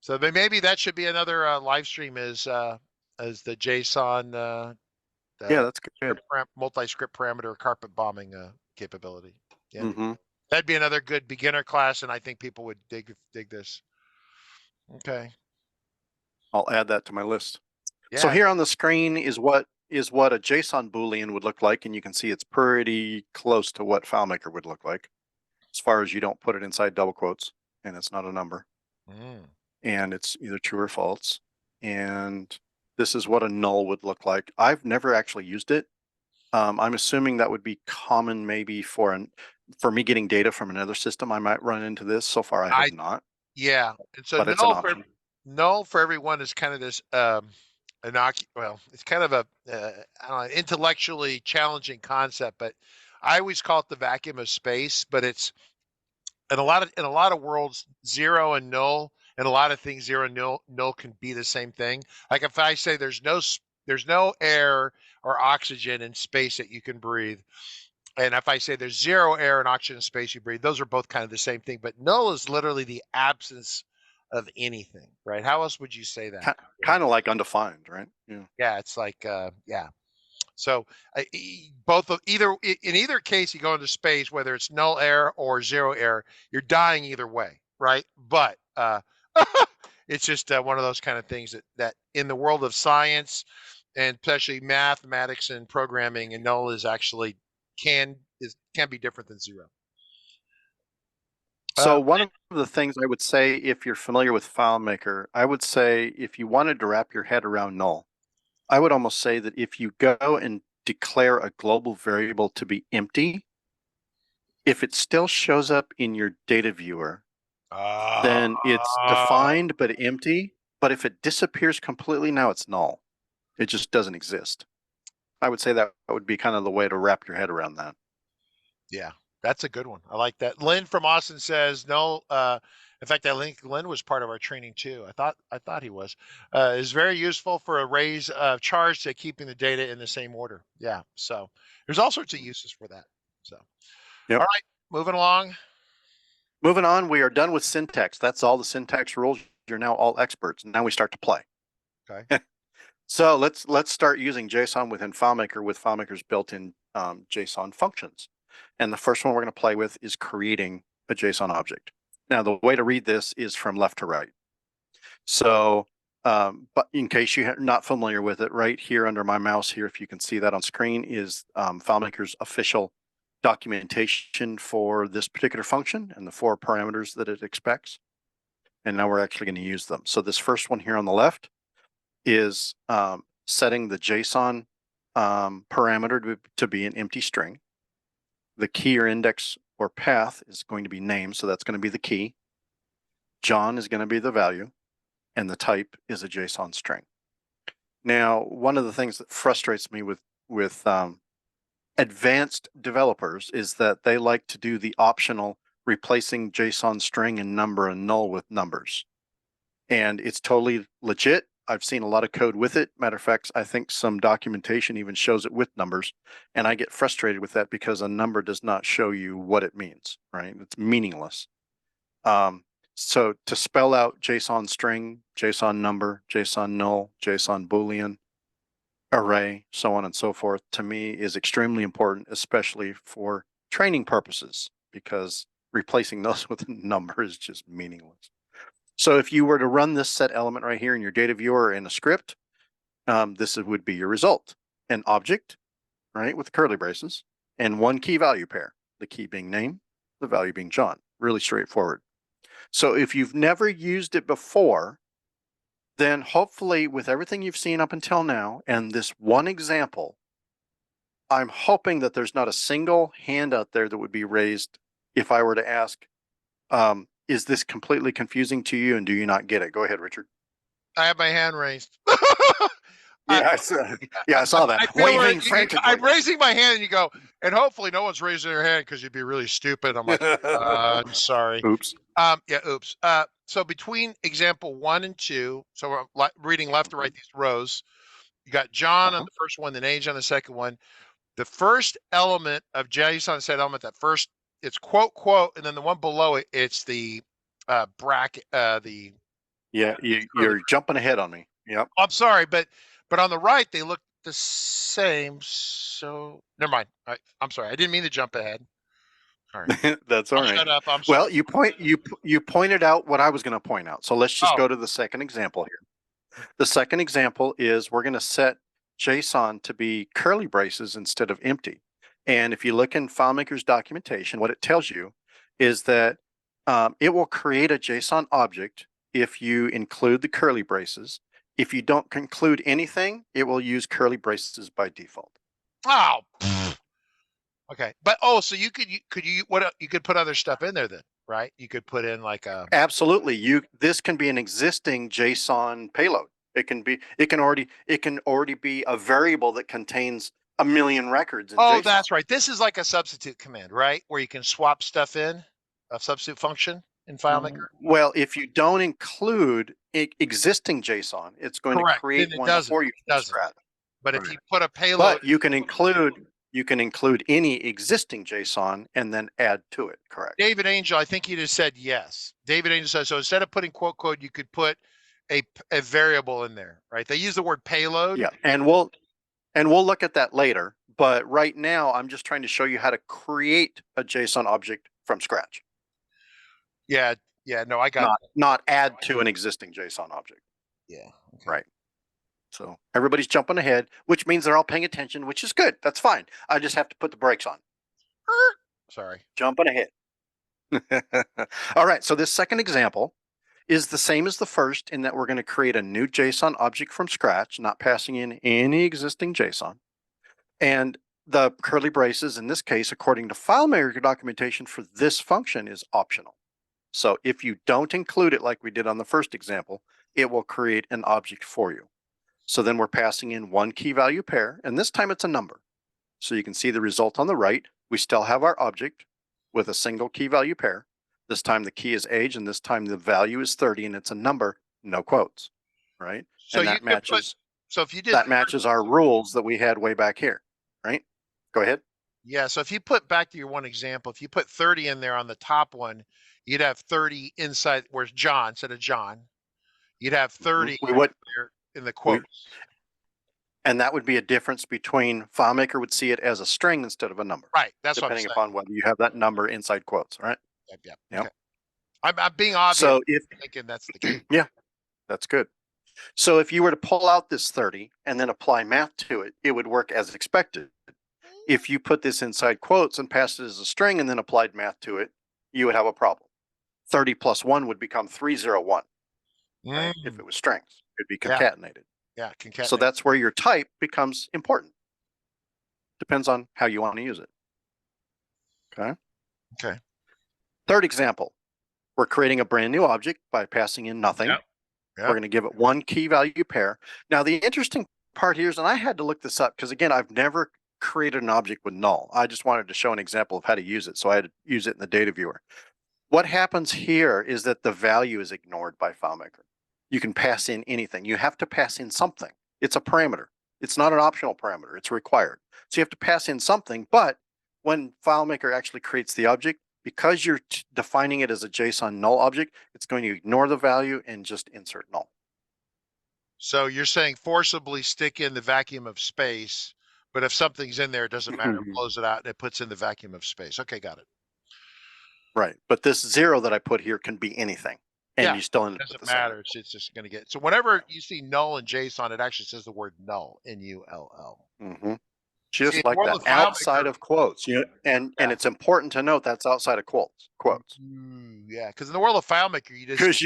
So maybe that should be another live stream as the JSON. Yeah, that's good. Multi-script parameter carpet bombing capability. Yeah, that'd be another good beginner class, and I think people would dig this. Okay, I'll add that to my list. Yeah. So here on the screen is what a JSON Boolean would look like, and you can see it's pretty close to what FileMaker would look like, as far as you don't put it inside double quotes, and it's not a number. And it's either true or false. And this is what a null would look like. I've never actually used it. I'm assuming that would be common maybe for me getting data from another system. I might run into this. So far, I have not. Yeah. And so but it's an option. Null for everyone is kind of this it's kind of a intellectually challenging concept, but I always call it the vacuum of space. But it's in a lot of worlds, 0 and null. And a lot of things, 0 and null can be the same thing. Like if I say there's no air or oxygen in space that you can breathe, and if I say there's 0 air and oxygen in space you breathe, those are both kind of the same thing. But null is literally the absence of anything, right? How else would you say that? Kind of like undefined, right? Yeah, it's like So in either case, you go into space, whether it's null air or 0 air, you're dying either way. right? But it's just one of those kind of things that in the world of science and especially mathematics and programming, and null is actually can be different than zero. So one of the things I would say, if you're familiar with FileMaker, I would say if you wanted to wrap your head around null, I would almost say that if you go and declare a global variable to be empty, if it still shows up in your data viewer, then it's defined but empty. But if it disappears completely, now it's null. It just doesn't exist. I would say that would be kind of the way to wrap your head around that. Yeah, that's a good one. I like that. Lynn from Austin says no. In fact, I think Lynn was part of our training too. I thought he was. Is very useful for arrays of charge to keeping the data in the same order. Yeah. So there's all sorts of uses for that. So, Yep. All right, moving along. Moving on, we are done with syntax. That's all the syntax rules. You're now all experts. Now we start to play. Okay. So let's start using JSON within FileMaker with FileMaker's built-in JSON functions. And the first one we're going to play with is creating a JSON object. Now, the way to read this is from left to right. So, but in case you're not familiar with it, right here under my mouse here, if you can see that on screen, is FileMaker's official documentation for this particular function and the 4 parameters that it expects. And now we're actually going to use them. So this first one here on the left is setting the JSON parameter to be an empty string. The key or index or path is going to be name, so that's going to be the key. John is going to be the value, and the type is a JSON string. Now, one of the things that frustrates me with advanced developers is that they like to do the optional replacing JSON string and number and null with numbers. And it's totally legit. I've seen a lot of code with it. Matter of fact, I think some documentation even shows it with numbers. And I get frustrated with that because a number does not show you what it means, right? It's meaningless. So to spell out JSON string, JSON number, JSON null, JSON Boolean, array, so on and so forth, to me is extremely important, especially for training purposes, because replacing those with a number is just meaningless. So if you were to run this set element right here in your data viewer in a script, this would be your result. An object, right, with curly braces, and 1 key value pair, the key being name, the value being John. Really straightforward. So if you've never used it before, then hopefully with everything you've seen up until now and this one example, I'm hoping that there's not a single hand out there that would be raised if I were to ask, is this completely confusing to you and do you not get it? Go ahead, Richard. I have my hand raised. I saw that. Waving frantically. I'm raising my hand and you go, and hopefully no one's raising their hand because you'd be really stupid. I'm like, I'm sorry. Oops. Yeah, oops. So between example 1 and 2, so we're reading left to right these rows. You got John on the first one, then age on the second one. The first element of JSON set element, that first, it's quote, and then the one below it, it's the bracket, Yeah, you're jumping ahead on me. Yep. I'm sorry, but on the right, they look the same. So never mind. I'm sorry. I didn't mean to jump ahead. All right. That's all right. Shut up. I'm sorry. Well, you pointed out what I was going to point out. So let's just go to the second example here. The second example is we're going to set JSON to be curly braces instead of empty. And if you look in FileMaker's documentation, what it tells you is that it will create a JSON object if you include the curly braces. If you don't include anything, it will use curly braces by default. Oh. Okay. But so you could put other stuff in there then, right? You could put in like a Absolutely. This can be an existing JSON payload. It can already be a variable that contains a million records in JSON. That's right. This is like a substitute command, right? Where you can swap stuff in, a substitute function in FileMaker. Well, if you don't include existing JSON, it's going to create one for you from scratch. But if you put a payload, but you can include any existing JSON and then add to it. Correct. David Angel, I think you just said yes. David Angel says so. Instead of putting quote code, you could put a variable in there, right? They use the word payload. Yeah, and we'll look at that later. But right now, I'm just trying to show you how to create a JSON object from scratch. Yeah, Yeah, no, I got not add to an existing JSON object. Yeah. Okay. Right. So everybody's jumping ahead, which means they're all paying attention, which is good. That's fine. I just have to put the brakes on. Sorry. Jumping ahead. All right. So this second example is the same as the first in that we're going to create a new JSON object from scratch, not passing in any existing JSON. And the curly braces, in this case, according to FileMaker documentation for this function, is optional. So if you don't include it like we did on the first example, it will create an object for you. So then we're passing in one key value pair, and this time it's a number. So you can see the result on the right. We still have our object with a single key value pair. This time the key is age, and this time the value is 30, and it's a number, no quotes, right? So and you that matches. so if you did That matches our rules that we had way back here, right? Go ahead. Yeah, so if you put back to your one example, if you put 30 in there on the top one, you'd have 30 inside where's John instead of John. You'd have 30 We would, in the quotes. and that would be a difference between FileMaker would see it as a string instead of a number. Right. That's what I'm depending saying. upon whether you have that number inside quotes, right? Yep. Yep. Okay. I'm being obvious. So if thinking that's the case. yeah, that's good. So if you were to pull out this 30 and then apply math to it, it would work as expected. If you put this inside quotes and passed it as a string and then applied math to it, you would have a problem. 30 plus 1 would become 301. Right? If it was strings, it'd be concatenated. Yeah, concatenated. So that's where your type becomes important. Depends on how you want to use it. Okay. Okay. Third example, we're creating a brand new object by passing in nothing. Yep. We're going to give it one key value pair. Now, the interesting part here is, and I had to look this up because, again, I've never created an object with null. I just wanted to show an example of how to use it. So I had to use it in the data viewer. What happens here is that the value is ignored by FileMaker. You can pass in anything. You have to pass in something. It's a parameter. It's not an optional parameter. It's required. So you have to pass in something. But when FileMaker actually creates the object, because you're defining it as a JSON null object, it's going to ignore the value and just insert null. So you're saying forcibly stick in the vacuum of space, but if something's in there, it doesn't matter. It blows it out and it puts in the vacuum of space. Okay, got it. Right. But this 0 that I put here can be anything. And you still end up with the same. It doesn't matter. It's just going to get. So whenever you see null in JSON, it actually says the word null, N-U-L-L. Just like that, outside of quotes. And it's important to note that's outside of quotes. Yeah, because in the world of FileMaker, you just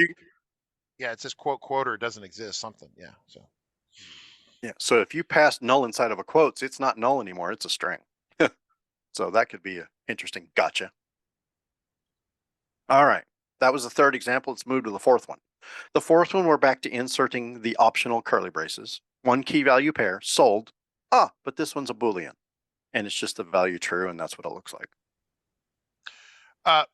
it says quote or it doesn't exist, something. Yeah. So if you pass null inside of a quotes, it's not null anymore. It's a string. So that could be an interesting gotcha. All right. That was the third example. Let's move to the fourth one. The fourth one, we're back to inserting the optional curly braces. One key value pair sold. But this one's a Boolean, and it's just the value true, and that's what it looks like.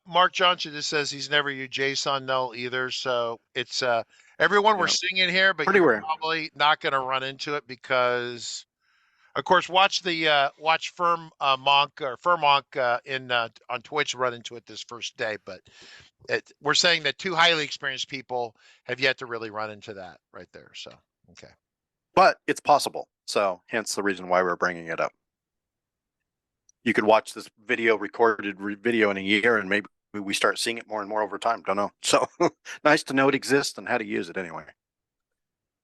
Mark Johnson just says he's never used JSON null either. So it's everyone we're seeing in here, but you're probably not going to run into it because, of course, watch the watch Monk on Twitch run into it this first day. But we're saying that two highly experienced people have yet to really run into that right there. So okay. But it's possible. So hence the reason why we're bringing it up. You could watch this recorded video in a year, and maybe we start seeing it more and more over time. Don't know. So nice to know it exists and how to use it anyway.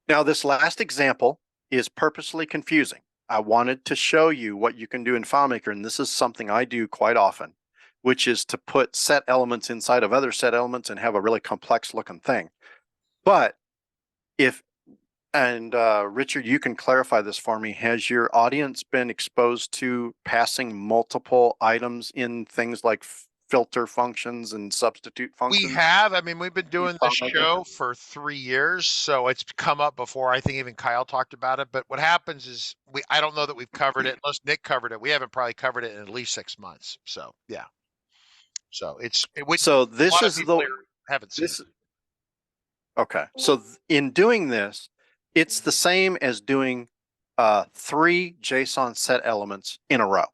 Now, this last example is purposely confusing. I wanted to show you what you can do in FileMaker, and this is something I do quite often, which is to put set elements inside of other set elements and have a really complex looking thing. But Richard, you can clarify this for me. Has your audience been exposed to passing multiple items in things like filter functions and substitute functions? We have. I mean, we've been doing this show for 3 years, so it's come up before. I think even Kyle talked about it. But what happens is, I don't know that we've covered it, unless Nick covered it. We haven't probably covered it in at least 6 months. So yeah. So this is the haven't seen it. Okay. So in doing this, it's the same as doing 3 JSON set elements in a row.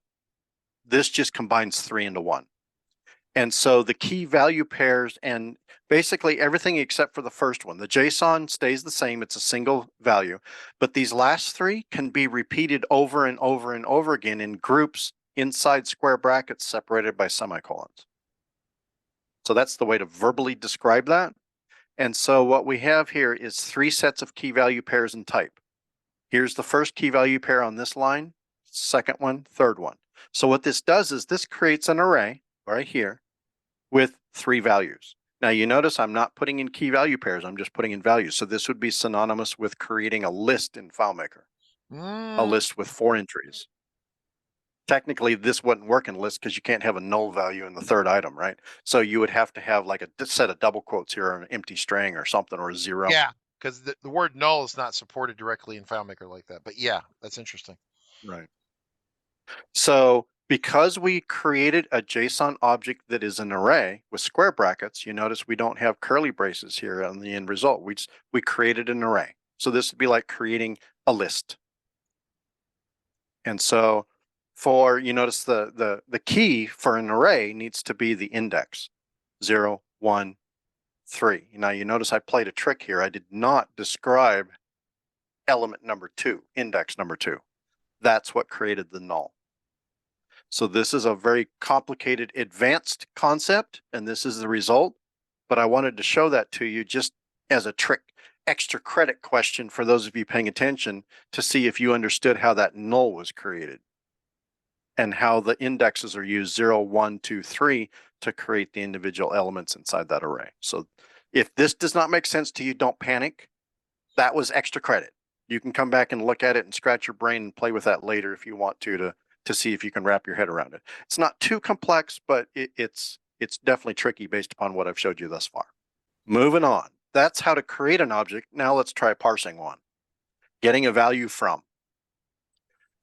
This just combines 3 into 1. And so the key value pairs and basically everything except for the first one, the JSON stays the same. It's a single value, but these last 3 can be repeated over and over and over again in groups inside square brackets separated by semicolons. So that's the way to verbally describe that. And so what we have here is 3 sets of key value pairs and type. Here's the first key value pair on this line, second one, third one. So what this does is this creates an array right here with 3 values. Now you notice I'm not putting in key value pairs, I'm just putting in values. So this would be synonymous with creating a list in FileMaker, a list with 4 entries. Technically, this wouldn't work in list because you can't have a null value in the third item, right? So you would have to have like a set of double quotes here, or an empty string or something, or a 0. Yeah, because the word null is not supported directly in FileMaker like that. But yeah, that's interesting. Right. So because we created a JSON object that is an array with square brackets, you notice we don't have curly braces here on the end result. We created an array. So this would be like creating a list. And so you notice the key for an array needs to be the index 0, 1, 3. Now you notice I played a trick here. I did not describe element number 2, index number 2. That's what created the null. So this is a very complicated, advanced concept, and this is the result. But I wanted to show that to you just as a trick, extra credit question for those of you paying attention to see if you understood how that null was created and how the indexes are used 0, 1, 2, 3 to create the individual elements inside that array. So if this does not make sense to you, don't panic. That was extra credit. You can come back and look at it and scratch your brain and play with that later if you want to see if you can wrap your head around it. It's not too complex, but it's definitely tricky based upon what I've showed you thus far. Moving on. That's how to create an object. Now let's try parsing one. Getting a value from.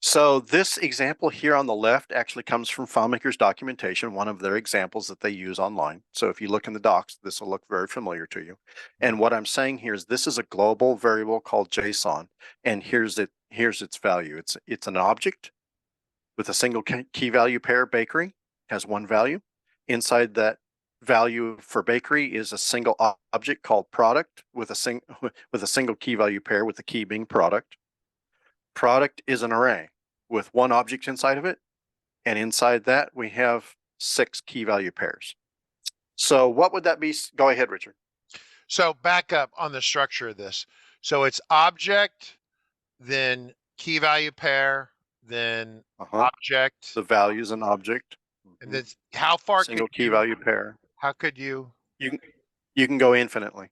So this example here on the left actually comes from FileMaker's documentation, one of their examples that they use online. So if you look in the docs, this will look very familiar to you. And what I'm saying here is this is a global variable called JSON, and here's its value. It's an object with a single key value pair. Bakery has 1 value. Inside that value for bakery is a single object called product with a single key value pair, with the key being product. Product is an array with 1 object inside of it, and inside that we have 6 key value pairs. So what would that be? Go ahead, Richard. So back up on the structure of this. So it's object, then key value pair, then object. The value is an object. And then how far? Single key value pair. How could you? You can go infinitely.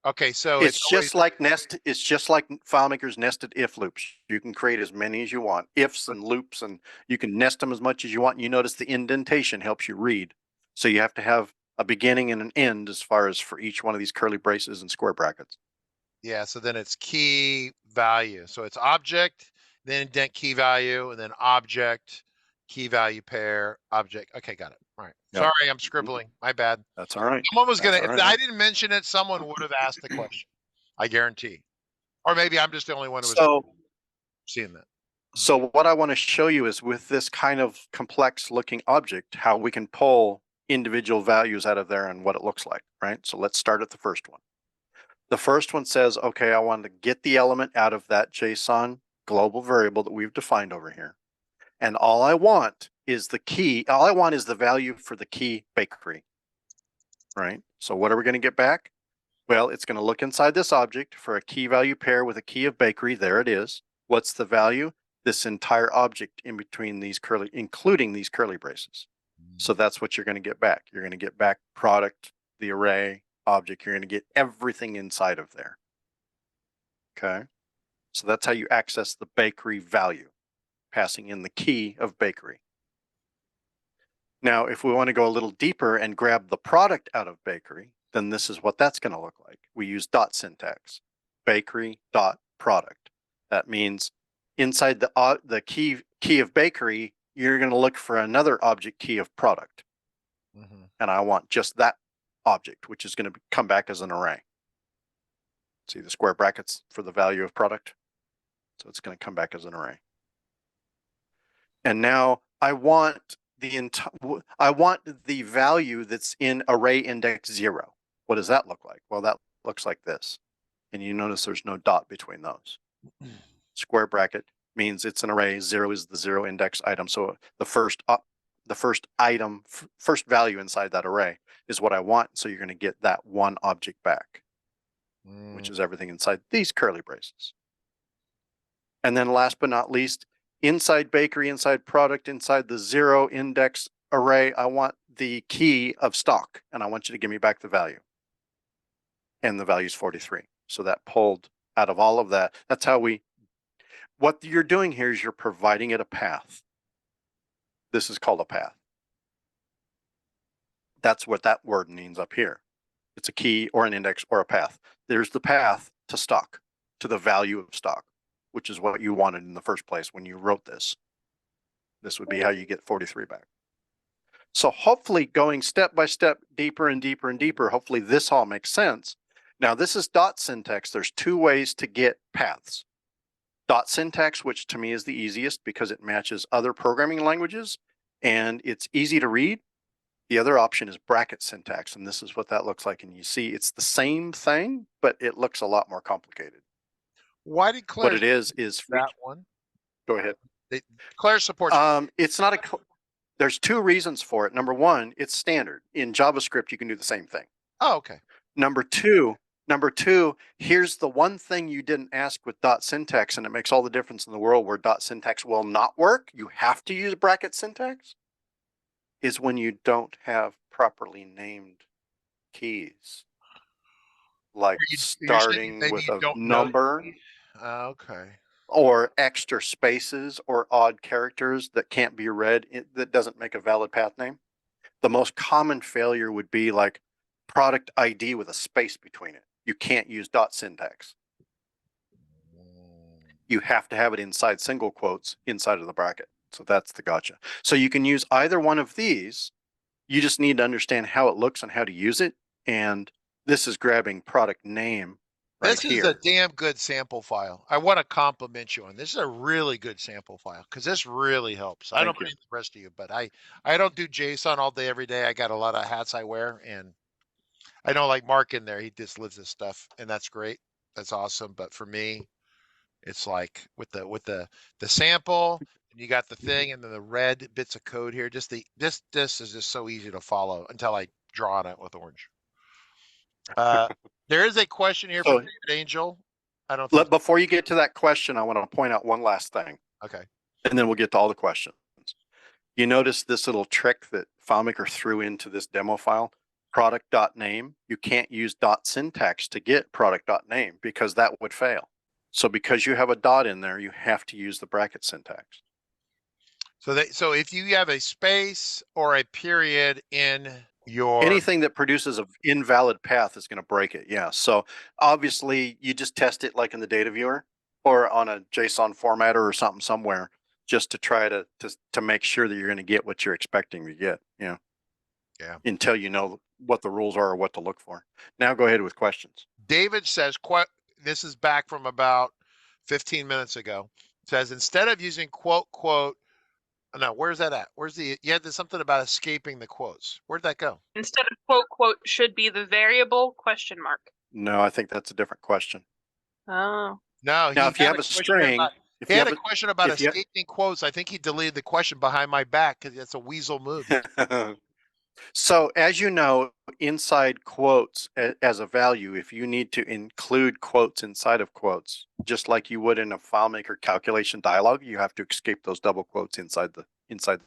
Okay, so it's just like FileMaker's nested if loops. You can create as many as you want, ifs and loops, and you can nest them as much as you want. You notice the indentation helps you read. So you have to have a beginning and an end as far as for each one of these curly braces and square brackets. Yeah, so then it's key value. So it's object, then indent key value, and then object, key value pair, object. Okay, got it. All right. Yep. Sorry, I'm scribbling. My bad. That's all right. Someone was going to, if I didn't mention it, someone would have asked the question. I guarantee. Or maybe I'm just the only one who was seeing that. So what I want to show you is with this kind of complex looking object, how we can pull individual values out of there and what it looks like, right? So let's start at the first one. The first one says, okay, I want to get the element out of that JSON global variable that we've defined over here. And all I want is the key. All I want is the value for the key bakery, right? So what are we going to get back? Well, it's going to look inside this object for a key value pair with a key of bakery. There it is. What's the value? This entire object in between these including these curly braces. So that's what you're going to get back. You're going to get back product, the array, object. You're going to get everything inside of there. Okay. So that's how you access the bakery value, passing in the key of bakery. Now, if we want to go a little deeper and grab the product out of bakery, then this is what that's going to look like. We use dot syntax, bakery dot product. That means inside the key of bakery, you're going to look for another object key of product. And I want just that object, which is going to come back as an array. See the square brackets for the value of product? So it's going to come back as an array. And now I want the value that's in array index 0. What does that look like? Well, that looks like this. And you notice there's no dot between those. Square bracket means it's an array. 0 is the 0 index item. So the first the first item, first value inside that array is what I want. So you're going to get that one object back, which is everything inside these curly braces. And then last but not least, inside bakery, inside product, inside the 0 index array, I want the key of stock, and I want you to give me back the value. And the value is 43. So that pulled out of all of that. That's how what you're doing here is you're providing it a path. This is called a path. That's what that word means up here. It's a key or an index or a path. There's the path to stock, to the value of stock, which is what you wanted in the first place when you wrote this. This would be how you get 43 back. So hopefully going step by step, deeper and deeper and deeper, hopefully this all makes sense. Now this is dot syntax. There's two ways to get paths. Dot syntax, which to me is the easiest because it matches other programming languages and it's easy to read. The other option is bracket syntax, and this is what that looks like. And you see it's the same thing, but it looks a lot more complicated. Why did Claris what it is that one? Go ahead. Claris supports. It's not a. There's two reasons for it. Number one, it's standard. In JavaScript, you can do the same thing. Oh, okay. Number two, here's the one thing you didn't ask with dot syntax, and it makes all the difference in the world where dot syntax will not work. You have to use bracket syntax. Is when you don't have properly named keys, like starting with a number. Okay. Or extra spaces or odd characters that can't be read, that doesn't make a valid path name. The most common failure would be like product ID with a space between it. You can't use dot syntax. You have to have it inside single quotes inside of the bracket. So that's the gotcha. So you can use either one of these. You just need to understand how it looks and how to use it. And this is grabbing product name. This is a damn good sample file. I want to compliment you on this. Is a really good sample file because this really helps. I don't know the rest of you, but I don't do JSON all day, every day. I got a lot of hats I wear, and I know like Mark in there, he just lives this stuff, and that's great. That's awesome. But for me, it's like with the sample, and you got the thing, and then the red bits of code here. This is just so easy to follow until I draw on it with orange. There is a question here from David Angel. I don't think before you get to that question, I want to point out one last thing. Okay. And then we'll get to all the questions. You notice this little trick that FileMaker threw into this demo file, product.name. You can't use dot syntax to get product.name because that would fail. So because you have a dot in there, you have to use the bracket syntax. So if you have a space or a period in anything that produces an invalid path is going to break it. Yeah. So obviously you just test it like in the data viewer or on a JSON formatter or something somewhere just to try to make sure that you're going to get what you're expecting to get. Yeah. Yeah. Until you know what the rules are or what to look for. Now go ahead with questions. David says, this is back from about 15 minutes ago. It says, instead of using quote, no, where's that at? You had something about escaping the quotes. Where'd that go? Instead of quote should be the variable ? No, I think that's a different question. Oh. No. Now, if you have a string. He had a question about escaping quotes. I think he deleted the question behind my back because that's a weasel move. So as you know, inside quotes as a value, if you need to include quotes inside of quotes, just like you would in a FileMaker calculation dialog, you have to escape those double quotes inside the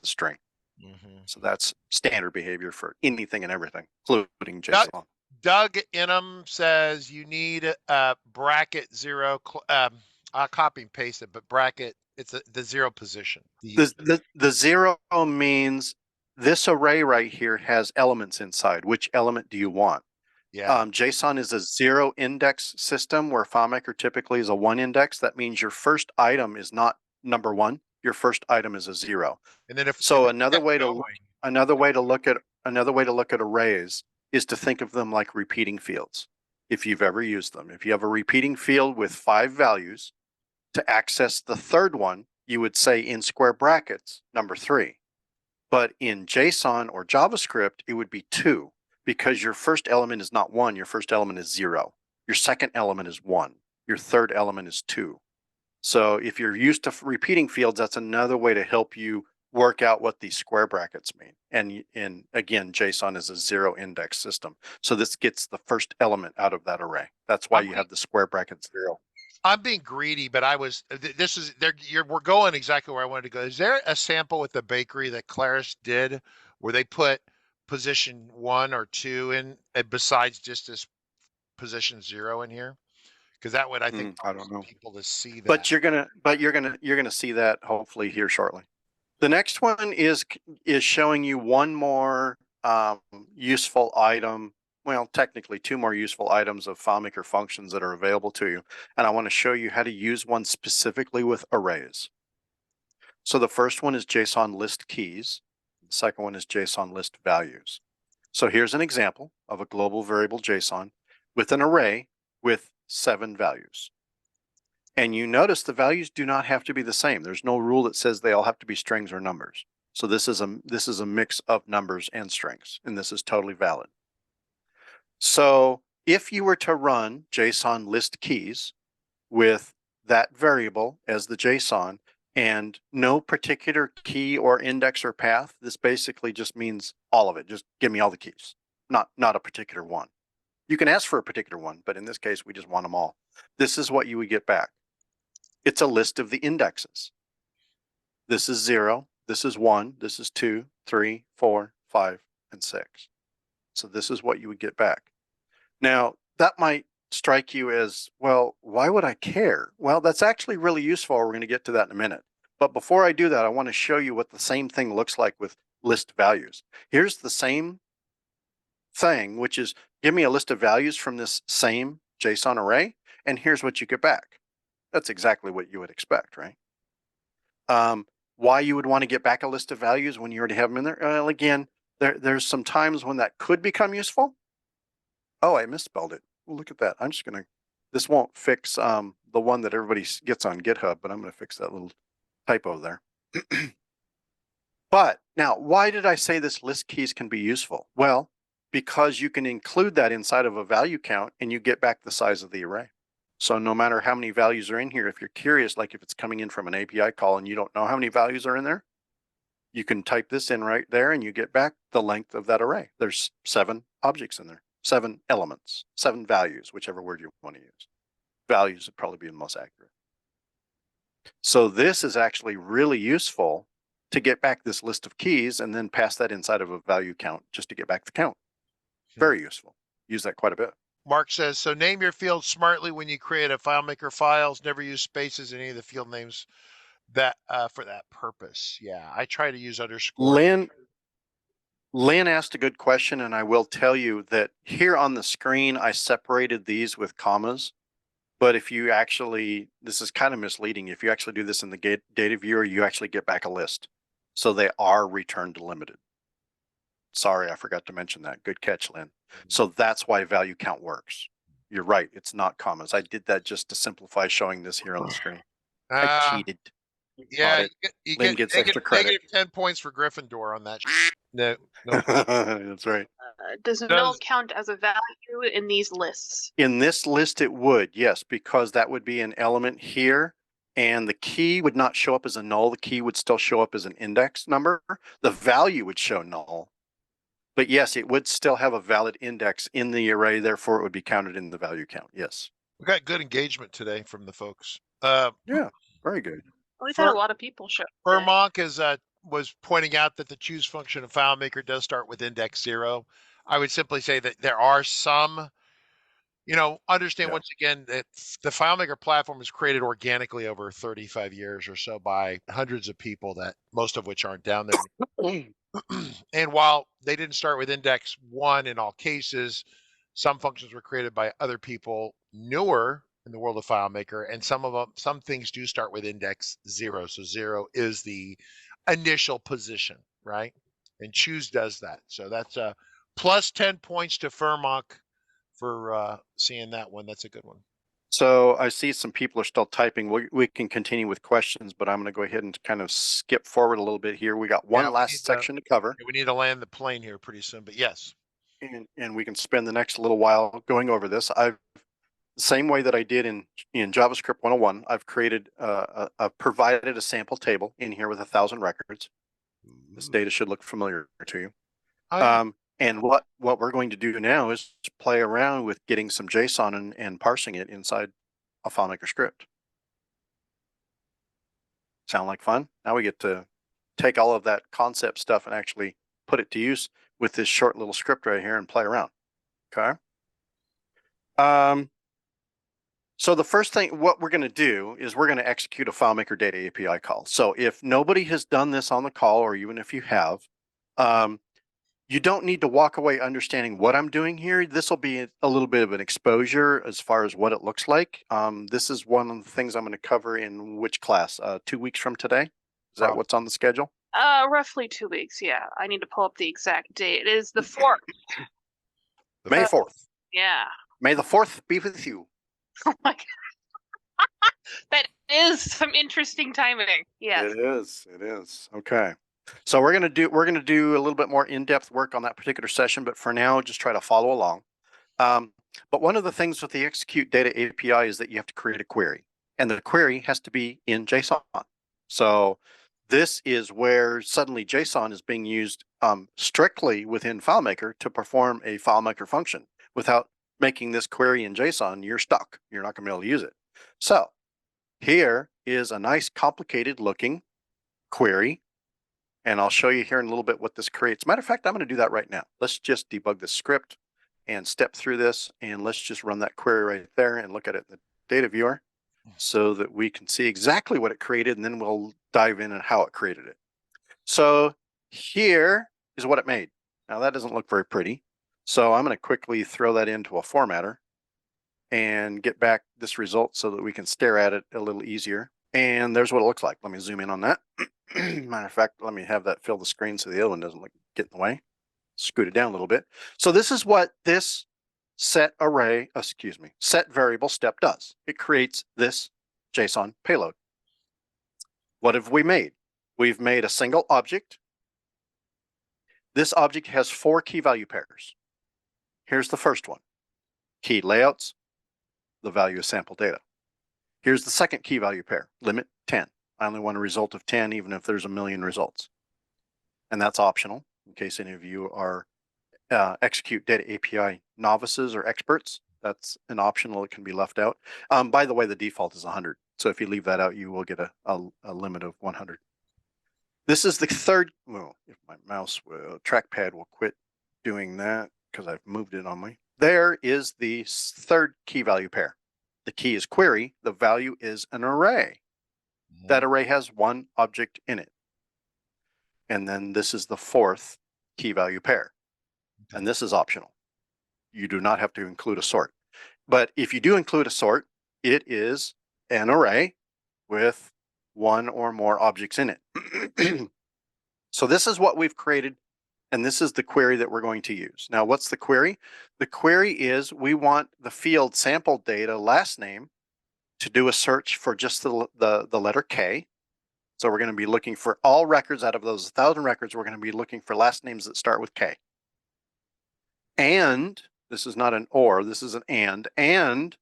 string. Mm-hmm. So that's standard behavior for anything and everything, including JSON. Doug Inham says you need a bracket 0. I'll copy and paste it, but bracket, it's the 0 position. The 0 means this array right here has elements inside. Which element do you want? Yeah. JSON is a 0 index system where FileMaker typically is a 1 index. That means your first item is not number 1. Your first item is a 0. And then another way to look at arrays is to think of them like repeating fields. If you've ever used them, if you have a repeating field with 5 values, to access the third one, you would say in square brackets, number 3. But in JSON or JavaScript, it would be 2 because your first element is not 1. Your first element is 0. Your second element is 1. Your third element is 2. So if you're used to repeating fields, that's another way to help you work out what these square brackets mean. And again, JSON is a zero index system. So this gets the first element out of that array. That's why you have the square bracket 0. I'm being greedy, but I was. This is there. We're going exactly where I wanted to go. Is there a sample with the bakery that Claris did, where they put position 1 or 2 in, besides just this position 0 in here? Because that would, I think, I don't know. people to see that. But you're gonna see that hopefully here shortly. The next one is showing you one more useful item. Well, technically 2 more useful items of FileMaker functions that are available to you. And I want to show you how to use one specifically with arrays. So the first one is JSON list keys. The second one is JSON list values. So here's an example of a global variable JSON with an array with 7 values. And you notice the values do not have to be the same. There's no rule that says they all have to be strings or numbers. So this is a mix of numbers and strings, and this is totally valid. So if you were to run JSON list keys with that variable as the JSON and no particular key or index or path, this basically just means all of it. Just give me all the keys, not a particular one. You can ask for a particular one, but in this case, we just want them all. This is what you would get back. It's a list of the indexes. This is 0, this is 1, this is 2, 3, 4, 5, and 6. So this is what you would get back. Now, that might strike you as, well, why would I care? Well, that's actually really useful. We're going to get to that in a minute. But before I do that, I want to show you what the same thing looks like with list values. Here's the same thing, which is give me a list of values from this same JSON array, and here's what you get back. That's exactly what you would expect, right? Why you would want to get back a list of values when you already have them in there? Well, again, there's some times when that could become useful. Oh, I misspelled it. Look at that. I'm just going to, this won't fix the one that everybody gets on GitHub, but I'm going to fix that little typo there. But now, why did I say this list keys can be useful? Well, because you can include that inside of a value count and you get back the size of the array. So no matter how many values are in here, if you're curious, like if it's coming in from an API call and you don't know how many values are in there, you can type this in right there and you get back the length of that array. There's 7 objects in there, 7 elements, 7 values, whichever word you want to use. Values would probably be the most accurate. So this is actually really useful to get back this list of keys and then pass that inside of a value count just to get back the count. Very useful. Use that quite a bit. Mark says, so name your fields smartly when you create a FileMaker files. Never use spaces in any of the field names that for that purpose. Yeah, I try to use underscore. Lynn asked a good question, and I will tell you that here on the screen, I separated these with commas. But if you actually, this is kind of misleading. If you actually do this in the data viewer, you actually get back a list. So they are return delimited. Sorry, I forgot to mention that. Good catch, Lynn. So that's why value count works. You're right. It's not commas. I did that just to simplify showing this here on the screen. I cheated. Yeah, you Lynn get gets extra credit. negative 10 points for Gryffindor on that. No. That's right. Does null count as a value in these lists? In this list, it would, yes, because that would be an element here. And the key would not show up as a null. The key would still show up as an index number. The value would show null. But yes, it would still have a valid index in the array. Therefore, it would be counted in the value count. Yes. We got good engagement today from the folks. Yeah, very good. We've had a lot of people show. Furmonk was pointing out that the choose function of FileMaker does start with index 0. I would simply say that there are some, understand once again that the FileMaker platform was created organically over 35 years or so by hundreds of people, that most of which aren't down there. And while they didn't start with index 1 in all cases, some functions were created by other people newer in the world of FileMaker, and some things do start with index 0. So 0 is the initial position, right? And choose does that. So that's plus 10 points to Furmonk for seeing that one. That's a good one. So I see some people are still typing. We can continue with questions, but I'm going to go ahead and kind of skip forward a little bit here. We got one last section to cover. We need to land the plane here pretty soon, but yes. And we can spend the next little while going over this. The same way that I did in JavaScript 101, I've created provided a sample table in here with 1,000 records. This data should look familiar to you. Oh, yeah. And what we're going to do now is play around with getting some JSON and parsing it inside a FileMaker script. Sound like fun? Now we get to take all of that concept stuff and actually put it to use with this short little script right here and play around. Okay. So the first thing, what we're going to do is we're going to execute a FileMaker data API call. So if nobody has done this on the call, or even if you have, you don't need to walk away understanding what I'm doing here. This will be a little bit of an exposure as far as what it looks like. This is one of the things I'm going to cover in which class? 2 weeks from today? Is that what's on the schedule? Roughly 2 weeks. Yeah, I need to pull up the exact date. It is the 4th. May 4th. Yeah. May the 4th be with you. Oh my God. That is some interesting timing. Yes. It is. It is. Okay. So we're gonna do a little bit more in-depth work on that particular session, but for now, just try to follow along. But one of the things with the execute data API is that you have to create a query, and the query has to be in JSON. So this is where suddenly JSON is being used strictly within FileMaker to perform a FileMaker function. Without making this query in JSON, you're stuck. You're not going to be able to use it. So here is a nice complicated looking query. And I'll show you here in a little bit what this creates. Matter of fact, I'm going to do that right now. Let's just debug this script and step through this. And let's just run that query right there and look at it in the data viewer so that we can see exactly what it created. And then we'll dive in on how it created it. So here is what it made. Now that doesn't look very pretty. So I'm going to quickly throw that into a formatter and get back this result so that we can stare at it a little easier. And there's what it looks like. Let me zoom in on that. Matter of fact, let me have that fill the screen so the other one doesn't get in the way. Scoot it down a little bit. So this is what this set variable step does. It creates this JSON payload. What have we made? We've made a single object. This object has 4 key value pairs. Here's the first one. Key layouts, the value of sample data. Here's the second key value pair, limit 10. I only want a result of 10, even if there's a million results. And that's optional in case any of you are execute data API novices or experts. That's an optional that can be left out. By the way, the default is 100. So if you leave that out, you will get a limit of 100. This is the third, well, if my mouse trackpad will quit doing that because I've moved it on me. There is the third key value pair. The key is query, the value is an array. That array has 1 object in it. And then this is the 4th key value pair. And this is optional. You do not have to include a sort. But if you do include a sort, it is an array with 1 or more objects in it. So this is what we've created, and this is the query that we're going to use. Now, what's the query? The query is we want the field sample data last name to do a search for just the letter K. So we're going to be looking for all records out of those 1,000 records. We're going to be looking for last names that start with K. And this is not an or, this is an and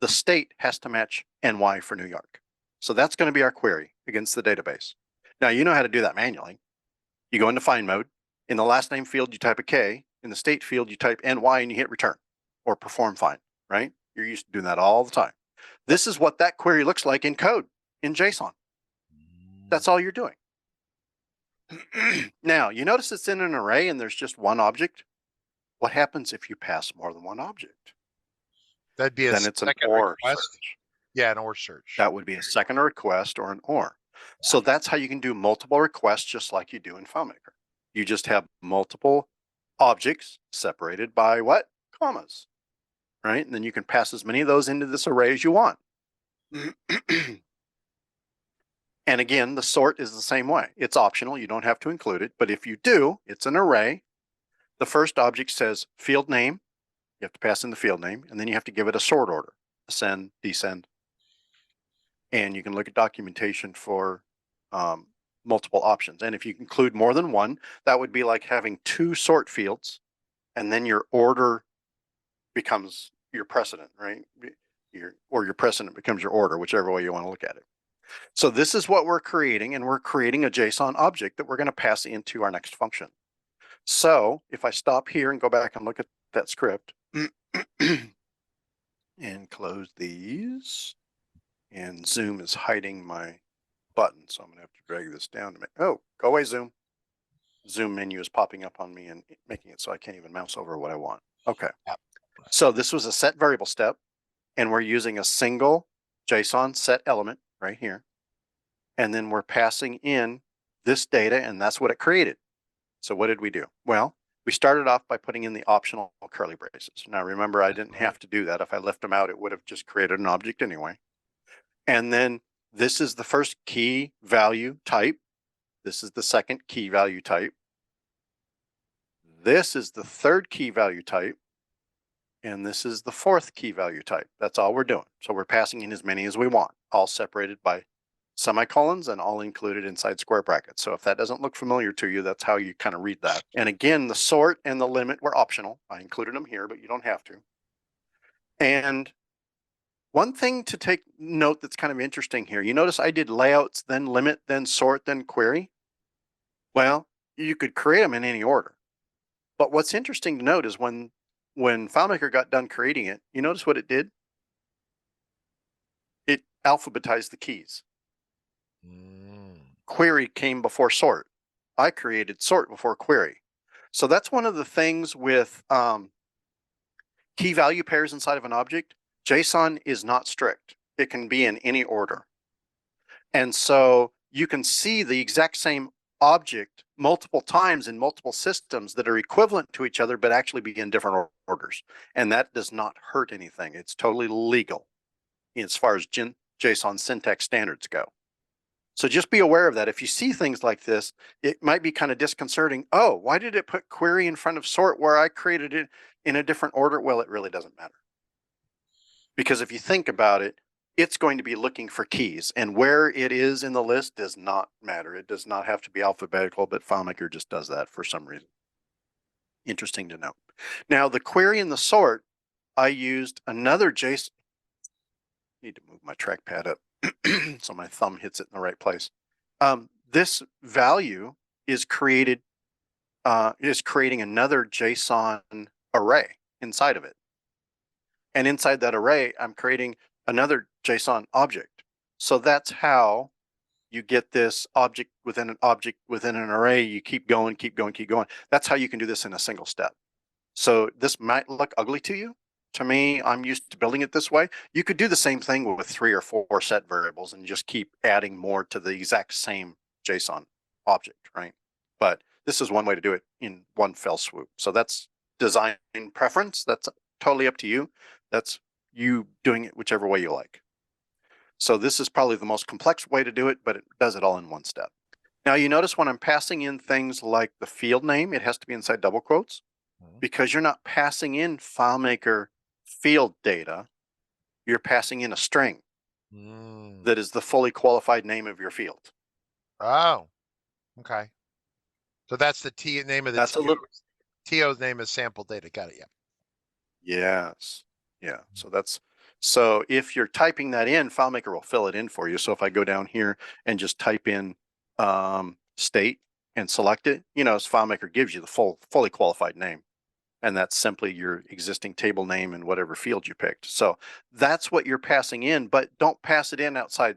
the state has to match NY for New York. So that's going to be our query against the database. Now, you know how to do that manually. You go into find mode. In the last name field, you type a K. In the state field, you type NY and you hit return or perform find, right? You're used to doing that all the time. This is what that query looks like in code, in JSON. That's all you're doing. Now, you notice it's in an array and there's just 1 object. What happens if you pass more than 1 object? That'd be Then it's an OR search. Yeah, an OR search. That would be a second request or an OR. So that's how you can do multiple requests just like you do in FileMaker. You just have multiple objects separated by what? Commas. Right? And then you can pass as many of those into this array as you want. And again, the sort is the same way. It's optional. You don't have to include it. But if you do, it's an array. The first object says field name. You have to pass in the field name. And then you have to give it a sort order. Ascend, descend. And you can look at documentation for multiple options. And if you include more than 1, that would be like having 2 sort fields. And then your order becomes your precedent, right? Your precedent becomes your order, whichever way you want to look at it. So this is what we're creating, and we're creating a JSON object that we're going to pass into our next function. So if I stop here and go back and look at that script and close these, and Zoom is hiding my button, so I'm going to have to drag this down to make, oh, go away, Zoom. Zoom menu is popping up on me and making it so I can't even mouse over what I want. Okay. Yep. So this was a set variable step, and we're using a single JSON set element right here. And then we're passing in this data, and that's what it created. So what did we do? Well, we started off by putting in the optional curly braces. Now remember, I didn't have to do that. If I left them out, it would have just created an object anyway. And then this is the first key value type. This is the second key value type. This is the third key value type. And this is the fourth key value type. That's all we're doing. So we're passing in as many as we want, all separated by semicolons and all included inside square brackets. So if that doesn't look familiar to you, that's how you kind of read that. And again, the sort and the limit were optional. I included them here, but you don't have to. And one thing to take note that's kind of interesting here, you notice I did layouts, then limit, then sort, then query. Well, you could create them in any order. But what's interesting to note is when FileMaker got done creating it, you notice what it did? It alphabetized the keys. Query came before sort. I created sort before query. So that's one of the things with key value pairs inside of an object. JSON is not strict. It can be in any order. And so you can see the exact same object multiple times in multiple systems that are equivalent to each other, but actually be in different orders. And that does not hurt anything. It's totally legal as far as JSON syntax standards go. So just be aware of that. If you see things like this, it might be kind of disconcerting. Oh, why did it put query in front of sort where I created it in a different order? Well, it really doesn't matter. Because if you think about it, it's going to be looking for keys, and where it is in the list does not matter. It does not have to be alphabetical, but FileMaker just does that for some reason. Interesting to note. Now, the query and the sort, I used another JSON. Need to move my trackpad up so my thumb hits it in the right place. This value is creating another JSON array inside of it. And inside that array, I'm creating another JSON object. So that's how you get this object within an array. You keep going, keep going, keep going. That's how you can do this in a single step. So this might look ugly to you. To me, I'm used to building it this way. You could do the same thing with 3 or 4 set variables and just keep adding more to the exact same JSON object, right? But this is one way to do it in one fell swoop. So that's design preference. That's totally up to you. That's you doing it whichever way you like. So this is probably the most complex way to do it, but it does it all in one step. Now you notice when I'm passing in things like the field name, it has to be inside double quotes because you're not passing in FileMaker field data. You're passing in a string that is the fully qualified name of your field. Oh, okay. So that's the name of the That's a little. TO's name is sample data. Got it. Yeah. Yes. Yeah. So if you're typing that in, FileMaker will fill it in for you. So if I go down here and just type in state and select it, as FileMaker gives you the fully qualified name. And that's simply your existing table name and whatever field you picked. So that's what you're passing in, but don't pass it in outside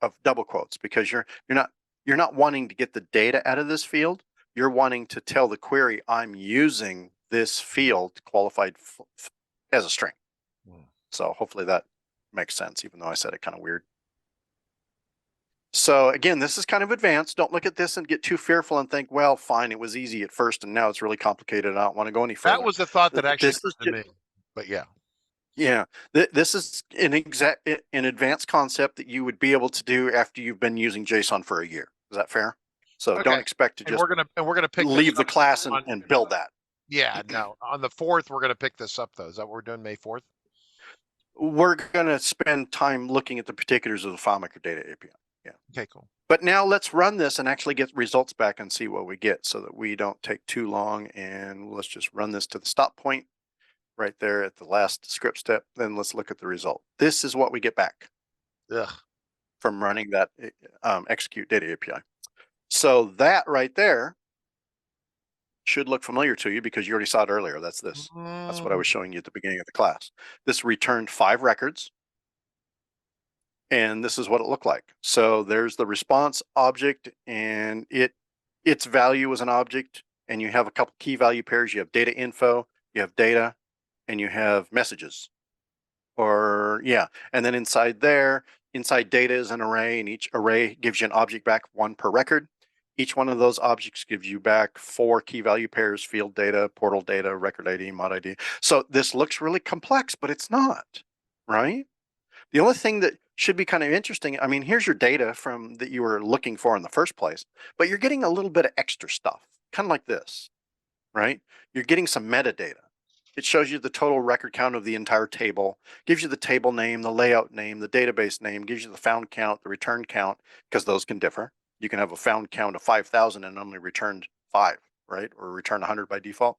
of double quotes because you're not wanting to get the data out of this field. You're wanting to tell the query, I'm using this field qualified as a string. So hopefully that makes sense, even though I said it kind of weird. So again, this is kind of advanced. Don't look at this and get too fearful and think, well, fine, it was easy at first and now it's really complicated. I don't want to go any further. That was the thought that actually occurred to me, but yeah. Yeah, this is an advanced concept that you would be able to do after you've been using JSON for a year. Is that fair? So Okay. don't expect to just we're gonna pick leave the class and build that. Yeah, no. On the 4th, we're gonna pick this up though. Is that what we're doing, May 4th? We're going to spend time looking at the particulars of the FileMaker data API. Yeah. Okay, cool. But now let's run this and actually get results back and see what we get so that we don't take too long. And let's just run this to the stop point right there at the last script step. Then let's look at the result. This is what we get back. Ugh. from running that execute data API. So that right there should look familiar to you because you already saw it earlier. That's this. That's what I was showing you at the beginning of the class. This returned 5 records. And this is what it looked like. So there's the response object, and its value is an object, and you have a couple key value pairs. You have data info, you have data, and you have messages. And then inside there, inside data is an array, and each array gives you an object back, 1 per record. Each one of those objects gives you back 4 key value pairs: field data, portal data, record ID, mod ID. So this looks really complex, but it's not, right? The only thing that should be kind of interesting, I mean, here's your data from that you were looking for in the first place, but you're getting a little bit of extra stuff, kind of like this, right? You're getting some metadata. It shows you the total record count of the entire table, gives you the table name, the layout name, the database name, gives you the found count, the return count, because those can differ. You can have a found count of 5,000 and only returned 5, right? Or return 100 by default.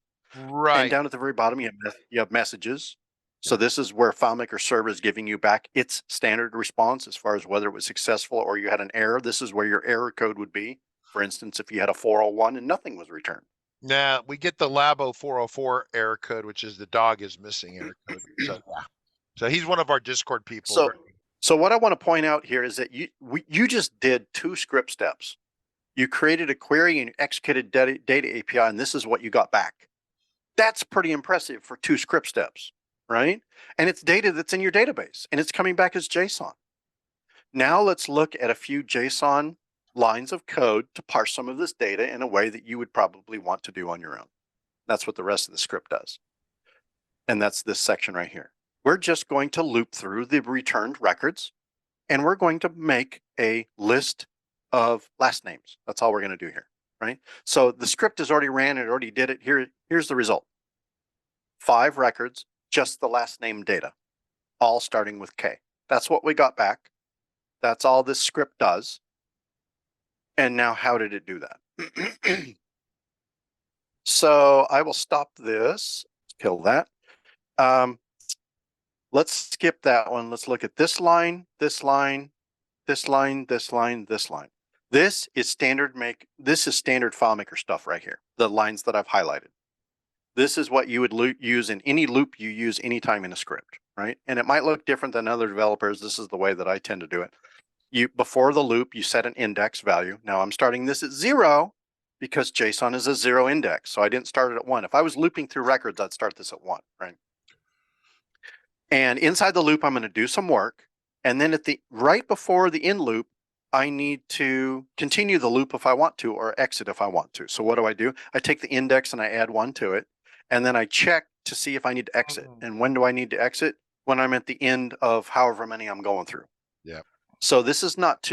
Right. And down at the very bottom, you have messages. So this is where FileMaker Server is giving you back its standard response as far as whether it was successful or you had an error. This is where your error code would be. For instance, if you had a 401 and nothing was returned. Now we get the Labo 404 error code, which is the dog is missing error code. So yeah. So he's one of our Discord people. So what I want to point out here is that you just did 2 script steps. You created a query and you executed data API, and this is what you got back. That's pretty impressive for 2 script steps. Right? And it's data that's in your database, and it's coming back as JSON. Now let's look at a few JSON lines of code to parse some of this data in a way that you would probably want to do on your own. That's what the rest of the script does. And that's this section right here. We're just going to loop through the returned records, and we're going to make a list of last names. That's all we're going to do here, right? So the script has already ran, it already did it. Here's the result. 5 records, just the last name data, all starting with K. That's what we got back. That's all this script does. And now how did it do that? So I will stop this, kill that. Let's skip that one. Let's look at this line, this line, this line, this line, this line. This is standard FileMaker stuff right here, the lines that I've highlighted. This is what you would use in any loop you use anytime in a script, right? And it might look different than other developers. This is the way that I tend to do it. Before the loop, you set an index value. Now I'm starting this at 0 because JSON is a 0 index. So I didn't start it at 1. If I was looping through records, I'd start this at 1, right? And inside the loop, I'm going to do some work. And then right before the end loop, I need to continue the loop if I want to, or exit if I want to. So what do? I take the index and I add 1 to it. And then I check to see if I need to exit. And when do I need to exit? When I'm at the end of however many I'm going through. Yeah. So this is not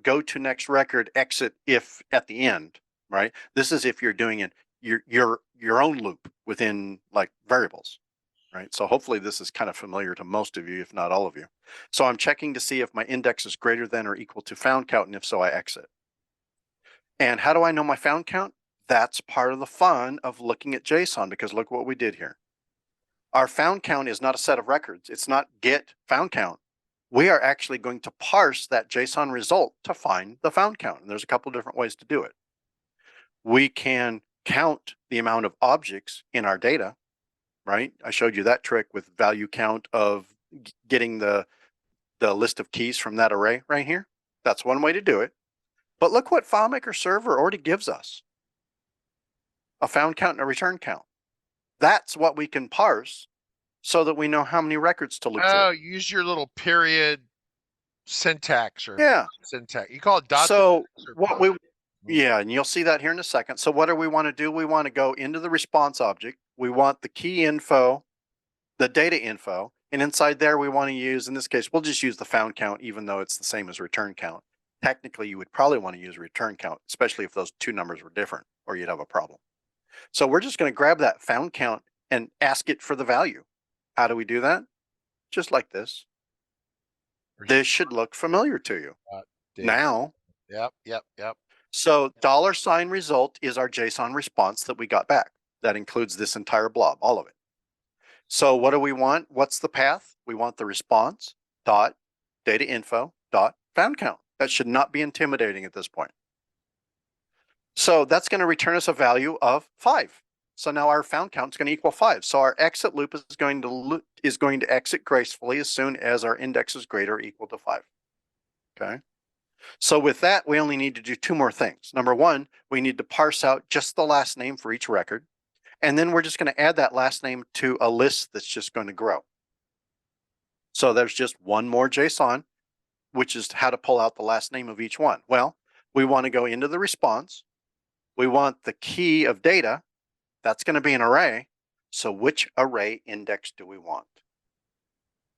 go to next record, exit if at the end, right? This is if you're doing it your own loop within like variables, right? So hopefully this is kind of familiar to most of you, if not all of you. So I'm checking to see if my index is greater than or equal to found count, and if so, I exit. And how do I know my found count? That's part of the fun of looking at JSON, because look what we did here. Our found count is not a set of records. It's not get found count. We are actually going to parse that JSON result to find the found count. And there's a couple different ways to do it. We can count the amount of objects in our data, right? I showed you that trick with value count of getting the list of keys from that array right here. That's one way to do it. But look what FileMaker Server already gives us. A found count and a return count. That's what we can parse so that we know how many records to loop through. Use your little period syntax or syntax. You call it dot. So and you'll see that here in a second. So what do we want to do? We want to go into the response object. We want the key info, the data info, and inside there we want to use, in this case, we'll just use the found count, even though it's the same as return count. Technically, you would probably want to use return count, especially if those 2 numbers were different, or you'd have a problem. So we're just going to grab that found count and ask it for the value. How do we do that? Just like this. This should look familiar to you. Now. Yep. So $result is our JSON response that we got back. That includes this entire blob, all of it. So what do we want? What's the path? We want the response dot data info dot found count. That should not be intimidating at this point. So that's going to return us a value of 5. So now our found count is going to equal 5. So our exit loop is going to exit gracefully as soon as our index is greater or equal to 5. Okay. So with that, we only need to do 2 more things. Number 1, we need to parse out just the last name for each record. And then we're just going to add that last name to a list that's just going to grow. So there's just one more JSON, which is how to pull out the last name of each one. Well, we want to go into the response. We want the key of data. That's going to be an array. So which array index do we want?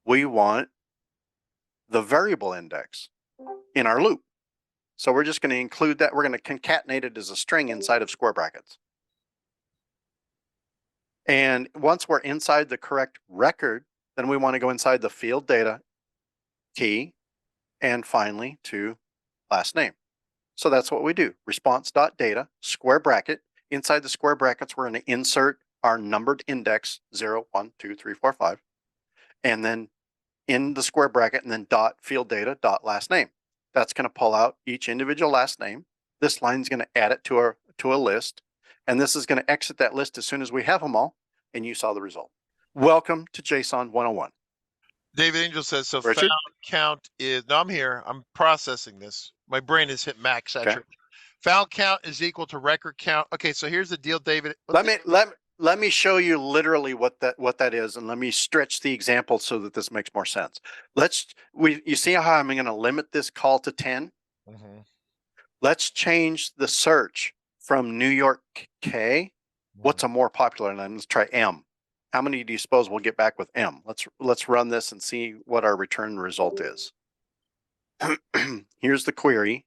We want the variable index in our loop. So we're just going to include that. We're going to concatenate it as a string inside of square brackets. And once we're inside the correct record, then we want to go inside the field data key and finally to last name. So that's what we do. Response.data, square bracket. Inside the square brackets, we're going to insert our numbered index 0, 1, 2, 3, 4, 5. And then in the square bracket and then dot field data dot last name. That's going to pull out each individual last name. This line is going to add it to a list. And this is going to exit that list as soon as we have them all. And you saw the result. Welcome to JSON 101. David Angel says, so Richard? found count is, no, I'm here. I'm processing this. My brain has hit max saturation. Okay. Found count is equal to record count. Okay, so here's the deal, David. Let me show you literally what that is, and let me stretch the example so that this makes more sense. You see how I'm going to limit this call to 10? Mm-hmm. Let's change the search from New York K. What's a more popular name? Let's try M. How many do you suppose we'll get back with M? Let's run this and see what our return result is. Here's the query,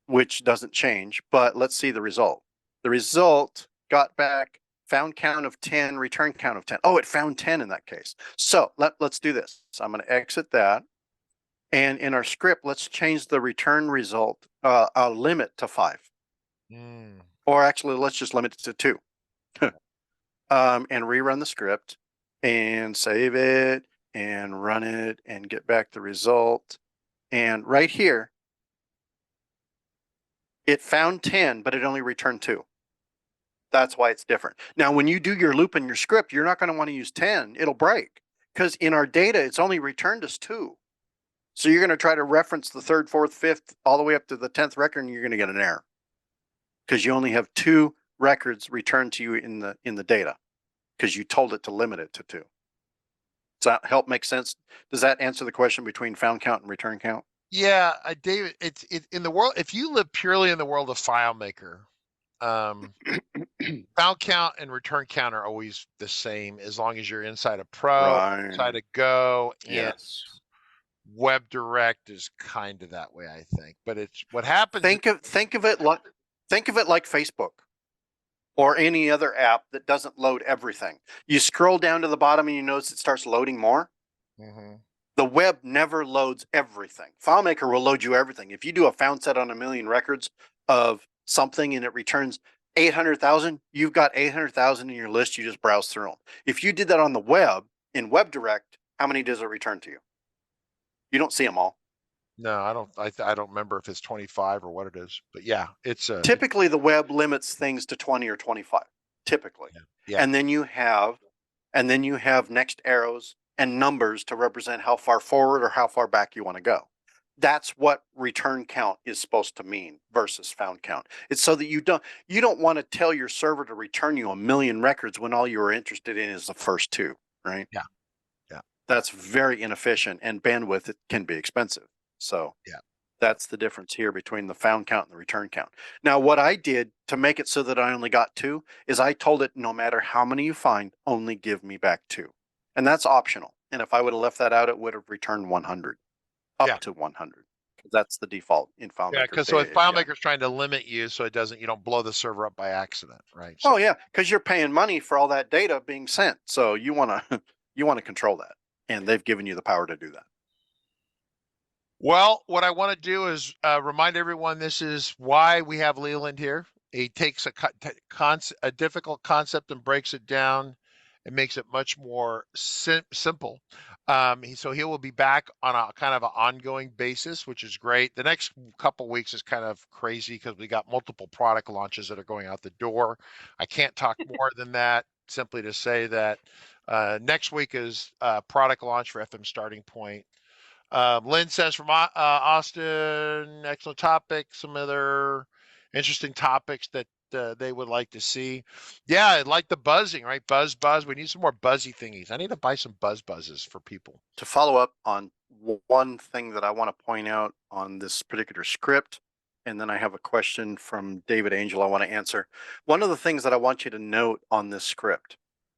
which doesn't change, but let's see the result. The result got back found count of 10, return count of 10. Oh, it found 10 in that case. So let's do this. So I'm going to exit that. And in our script, let's change the return result, our limit to 5. Or actually, let's just limit it to 2. And rerun the script and save it and run it and get back the result. And right here, it found 10, but it only returned 2. That's why it's different. Now, when you do your loop in your script, you're not going to want to use 10. It'll break because in our data, it's only returned us 2. So you're going to try to reference the 3rd, 4th, 5th, all the way up to the 10th record, and you're going to get an error because you only have 2 records returned to you in the data because you told it to limit it to 2. Does that help make sense? Does that answer the question between found count and return count? Yeah, David, it's in the world. If you live purely in the world of FileMaker, found count and return count are always the same as long as you're inside a Pro, inside a Go, and yes. Web Direct is kind of that way, I think. But it's what happens. Think of it like Facebook or any other app that doesn't load everything. You scroll down to the bottom and you notice it starts loading more. Mm-hmm. The web never loads everything. FileMaker will load you everything. If you do a found set on 1 million records of something and it returns 800,000, you've got 800,000 in your list. You just browse through them. If you did that on the web in Web Direct, how many does it return to you? You don't see them all. No, I don't. I don't remember if it's 25 or what it is. But yeah, it's typically the web limits things to 20 or 25. Typically, yeah. And then you have next arrows and numbers to represent how far forward or how far back you want to go. That's what return count is supposed to mean versus found count. It's so that you don't want to tell your server to return you 1 million records when all you were interested in is the first 2, right? Yeah. That's very inefficient, and bandwidth, it can be expensive. So yeah, that's the difference here between the found count and the return count. Now, what I did to make it so that I only got 2 is I told it, no matter how many you find, only give me back 2. And that's optional. And if I would have left that out, it would have returned 100, up to 100. That's the default in FileMaker. Yeah, because so if FileMaker's trying to limit you so you don't blow the server up by accident, right? So, yeah, because you're paying money for all that data being sent. So you want to control that. And they've given you the power to do that. Well, what I want to do is remind everyone this is why we have Leland here. He takes a difficult concept and breaks it down and makes it much more simple. So he will be back on a kind of an ongoing basis, which is great. The next couple weeks is kind of crazy because we got multiple product launches that are going out the door. I can't talk more than that, simply to say that next week is product launch for FM Starting Point. Lynn says from Austin, excellent topic. Some other interesting topics that they would like to see. Yeah, I like the buzzing, right? Buzz. We need some more buzzy thingies. I need to buy some buzzes for people. To follow up on one thing that I want to point out on this particular script, and then I have a question from David Angel I want to answer. One of the things that I want you to note on this script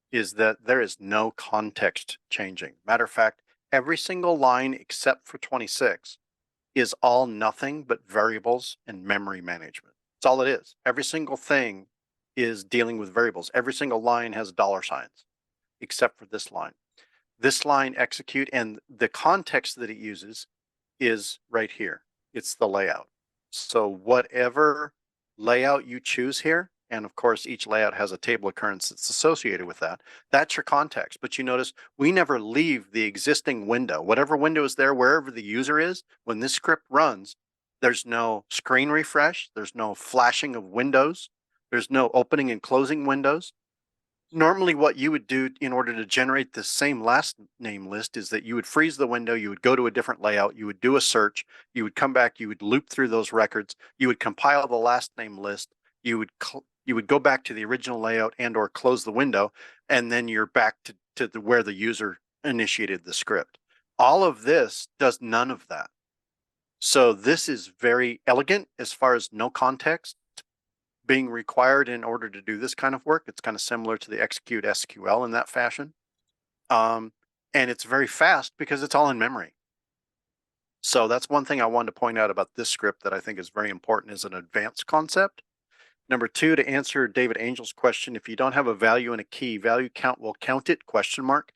is that there is no context changing. Matter of fact, every single line except for 26 is all nothing but variables and memory management. That's all it is. Every single thing is dealing with variables. Every single line has dollar signs, except for this line. This line execute, and the context that it uses is right here. It's the layout. So whatever layout you choose here, and of course each layout has a table occurrence that's associated with that, that's your context. But you notice we never leave the existing window. Whatever window is there, wherever the user is, when this script runs, there's no screen refresh, there's no flashing of windows, there's no opening and closing windows. Normally what you would do in order to generate the same last name list is that you would freeze the window, you would go to a different layout, you would do a search, you would come back, you would loop through those records, you would compile the last name list, you would go back to the original layout and or close the window, and then you're back to where the user initiated the script. All of this does none of that. So this is very elegant as far as no context being required in order to do this kind of work. It's kind of similar to the execute SQL in that fashion. And it's very fast because it's all in memory. So that's one thing I wanted to point out about this script that I think is very important as an advanced concept. Number two, to answer David Angel's question, if you don't have a value in a key, value count will count it, question mark.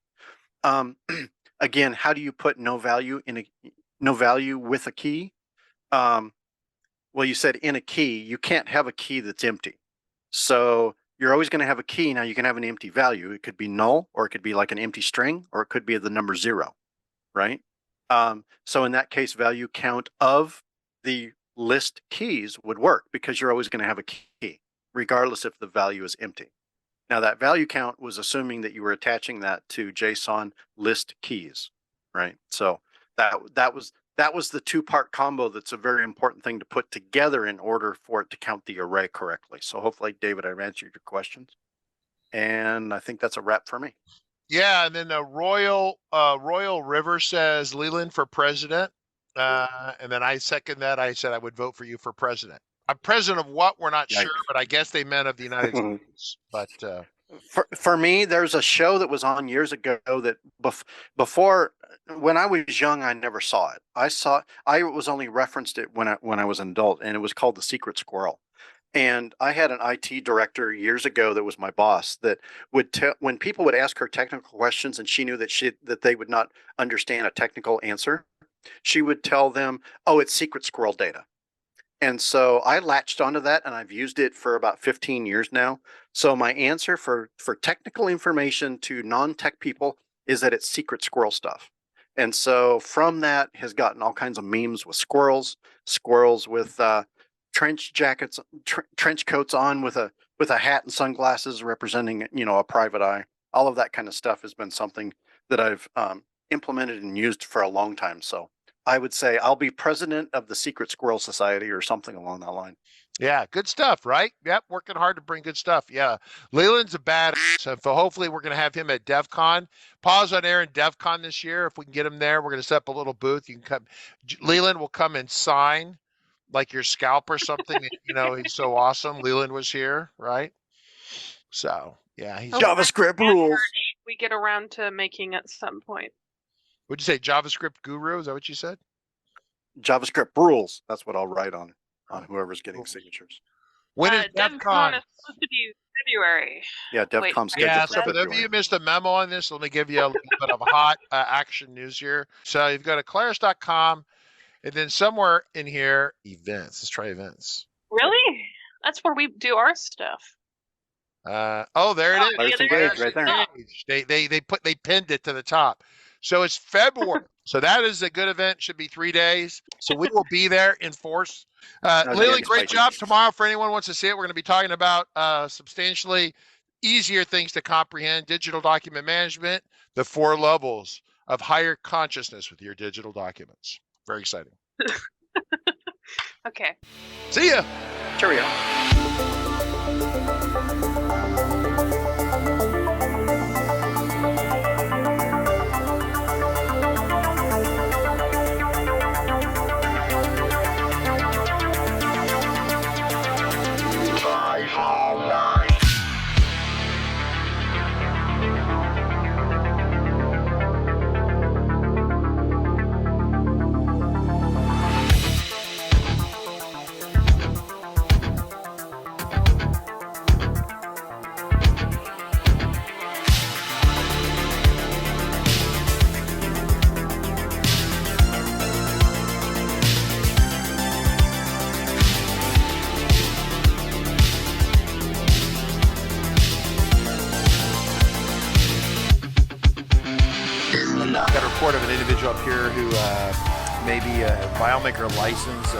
Again, how do you put no value with a key? Well, you said in a key, you can't have a key that's empty. So you're always going to have a key. Now you can have an empty value. It could be null, or it could be like an empty string, or it could be the number 0, right? So in that case, value count of the list keys would work because you're always going to have a key, regardless if the value is empty. Now that value count was assuming that you were attaching that to JSON list keys, right? So that was the two-part combo that's a very important thing to put together in order for it to count the array correctly. So hopefully, David, I've answered your questions. And I think that's a wrap for me. Yeah, and then Royal River says Leland for president. And then I second that. I said I would vote for you for president. I'm president of what? We're not sure, but I guess they meant of the United States. But for me, there's a show that was on years ago that before, when I was young, I never saw it. I was only referenced it when I was an adult, and it was called The Secret Squirrel. And I had an IT director years ago that was my boss that would when people would ask her technical questions and she knew that they would not understand a technical answer, she would tell them, "Oh, it's secret squirrel data." And so I latched onto that, and I've used it for about 15 years now. So my answer for technical information to non-tech people is that it's secret squirrel stuff. And so from that has gotten all kinds of memes with squirrels with trench jackets, trench coats on with a hat and sunglasses representing, a private eye. All of that kind of stuff has been something that I've implemented and used for a long time. So I would say I'll be president of the Secret Squirrel Society or something along that line. Yeah, good stuff, right? Yep, working hard to bring good stuff. Yeah, Leland's a badass. So hopefully we're going to have him at DEF CON. Pause on air in DEF CON this year. If we can get him there, we're going to set up a little booth. You can come. Leland will come and sign like your scalp or something. He's so awesome. Leland was here, right? So yeah, he's JavaScript rules. We get around to making at some point. What'd you say? JavaScript guru? Is that what you said? JavaScript rules. That's what I'll write on whoever's getting signatures. When is DEF CON? Is supposed to be February. Yeah, DEF CON's scheduled. Yeah, so for those of you who missed a memo on this, let me give you a little bit of hot action news here. So you've got to claris.com, and then somewhere in here, events. Let's try events. Really? That's where we do our stuff. There it is. Claris Engage right there. They pinned it to the top. So it's February. So that is a good event. Should be 3 days. So we will be there in force. Leland, great job. Tomorrow, for anyone who wants to see it, we're going to be talking about substantially easier things to comprehend, digital document management, the 4 levels of higher consciousness with your digital documents. Very exciting. Okay. See ya. Cheerio. Got a report of an individual up here who may be a FileMaker license.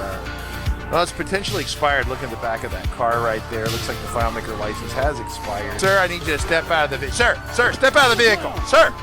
Well, it's potentially expired. Look at the back of that car right there. Looks like the FileMaker license has expired. Sir, I need you to step out of the vehicle. Sir, step out of the vehicle. Sir.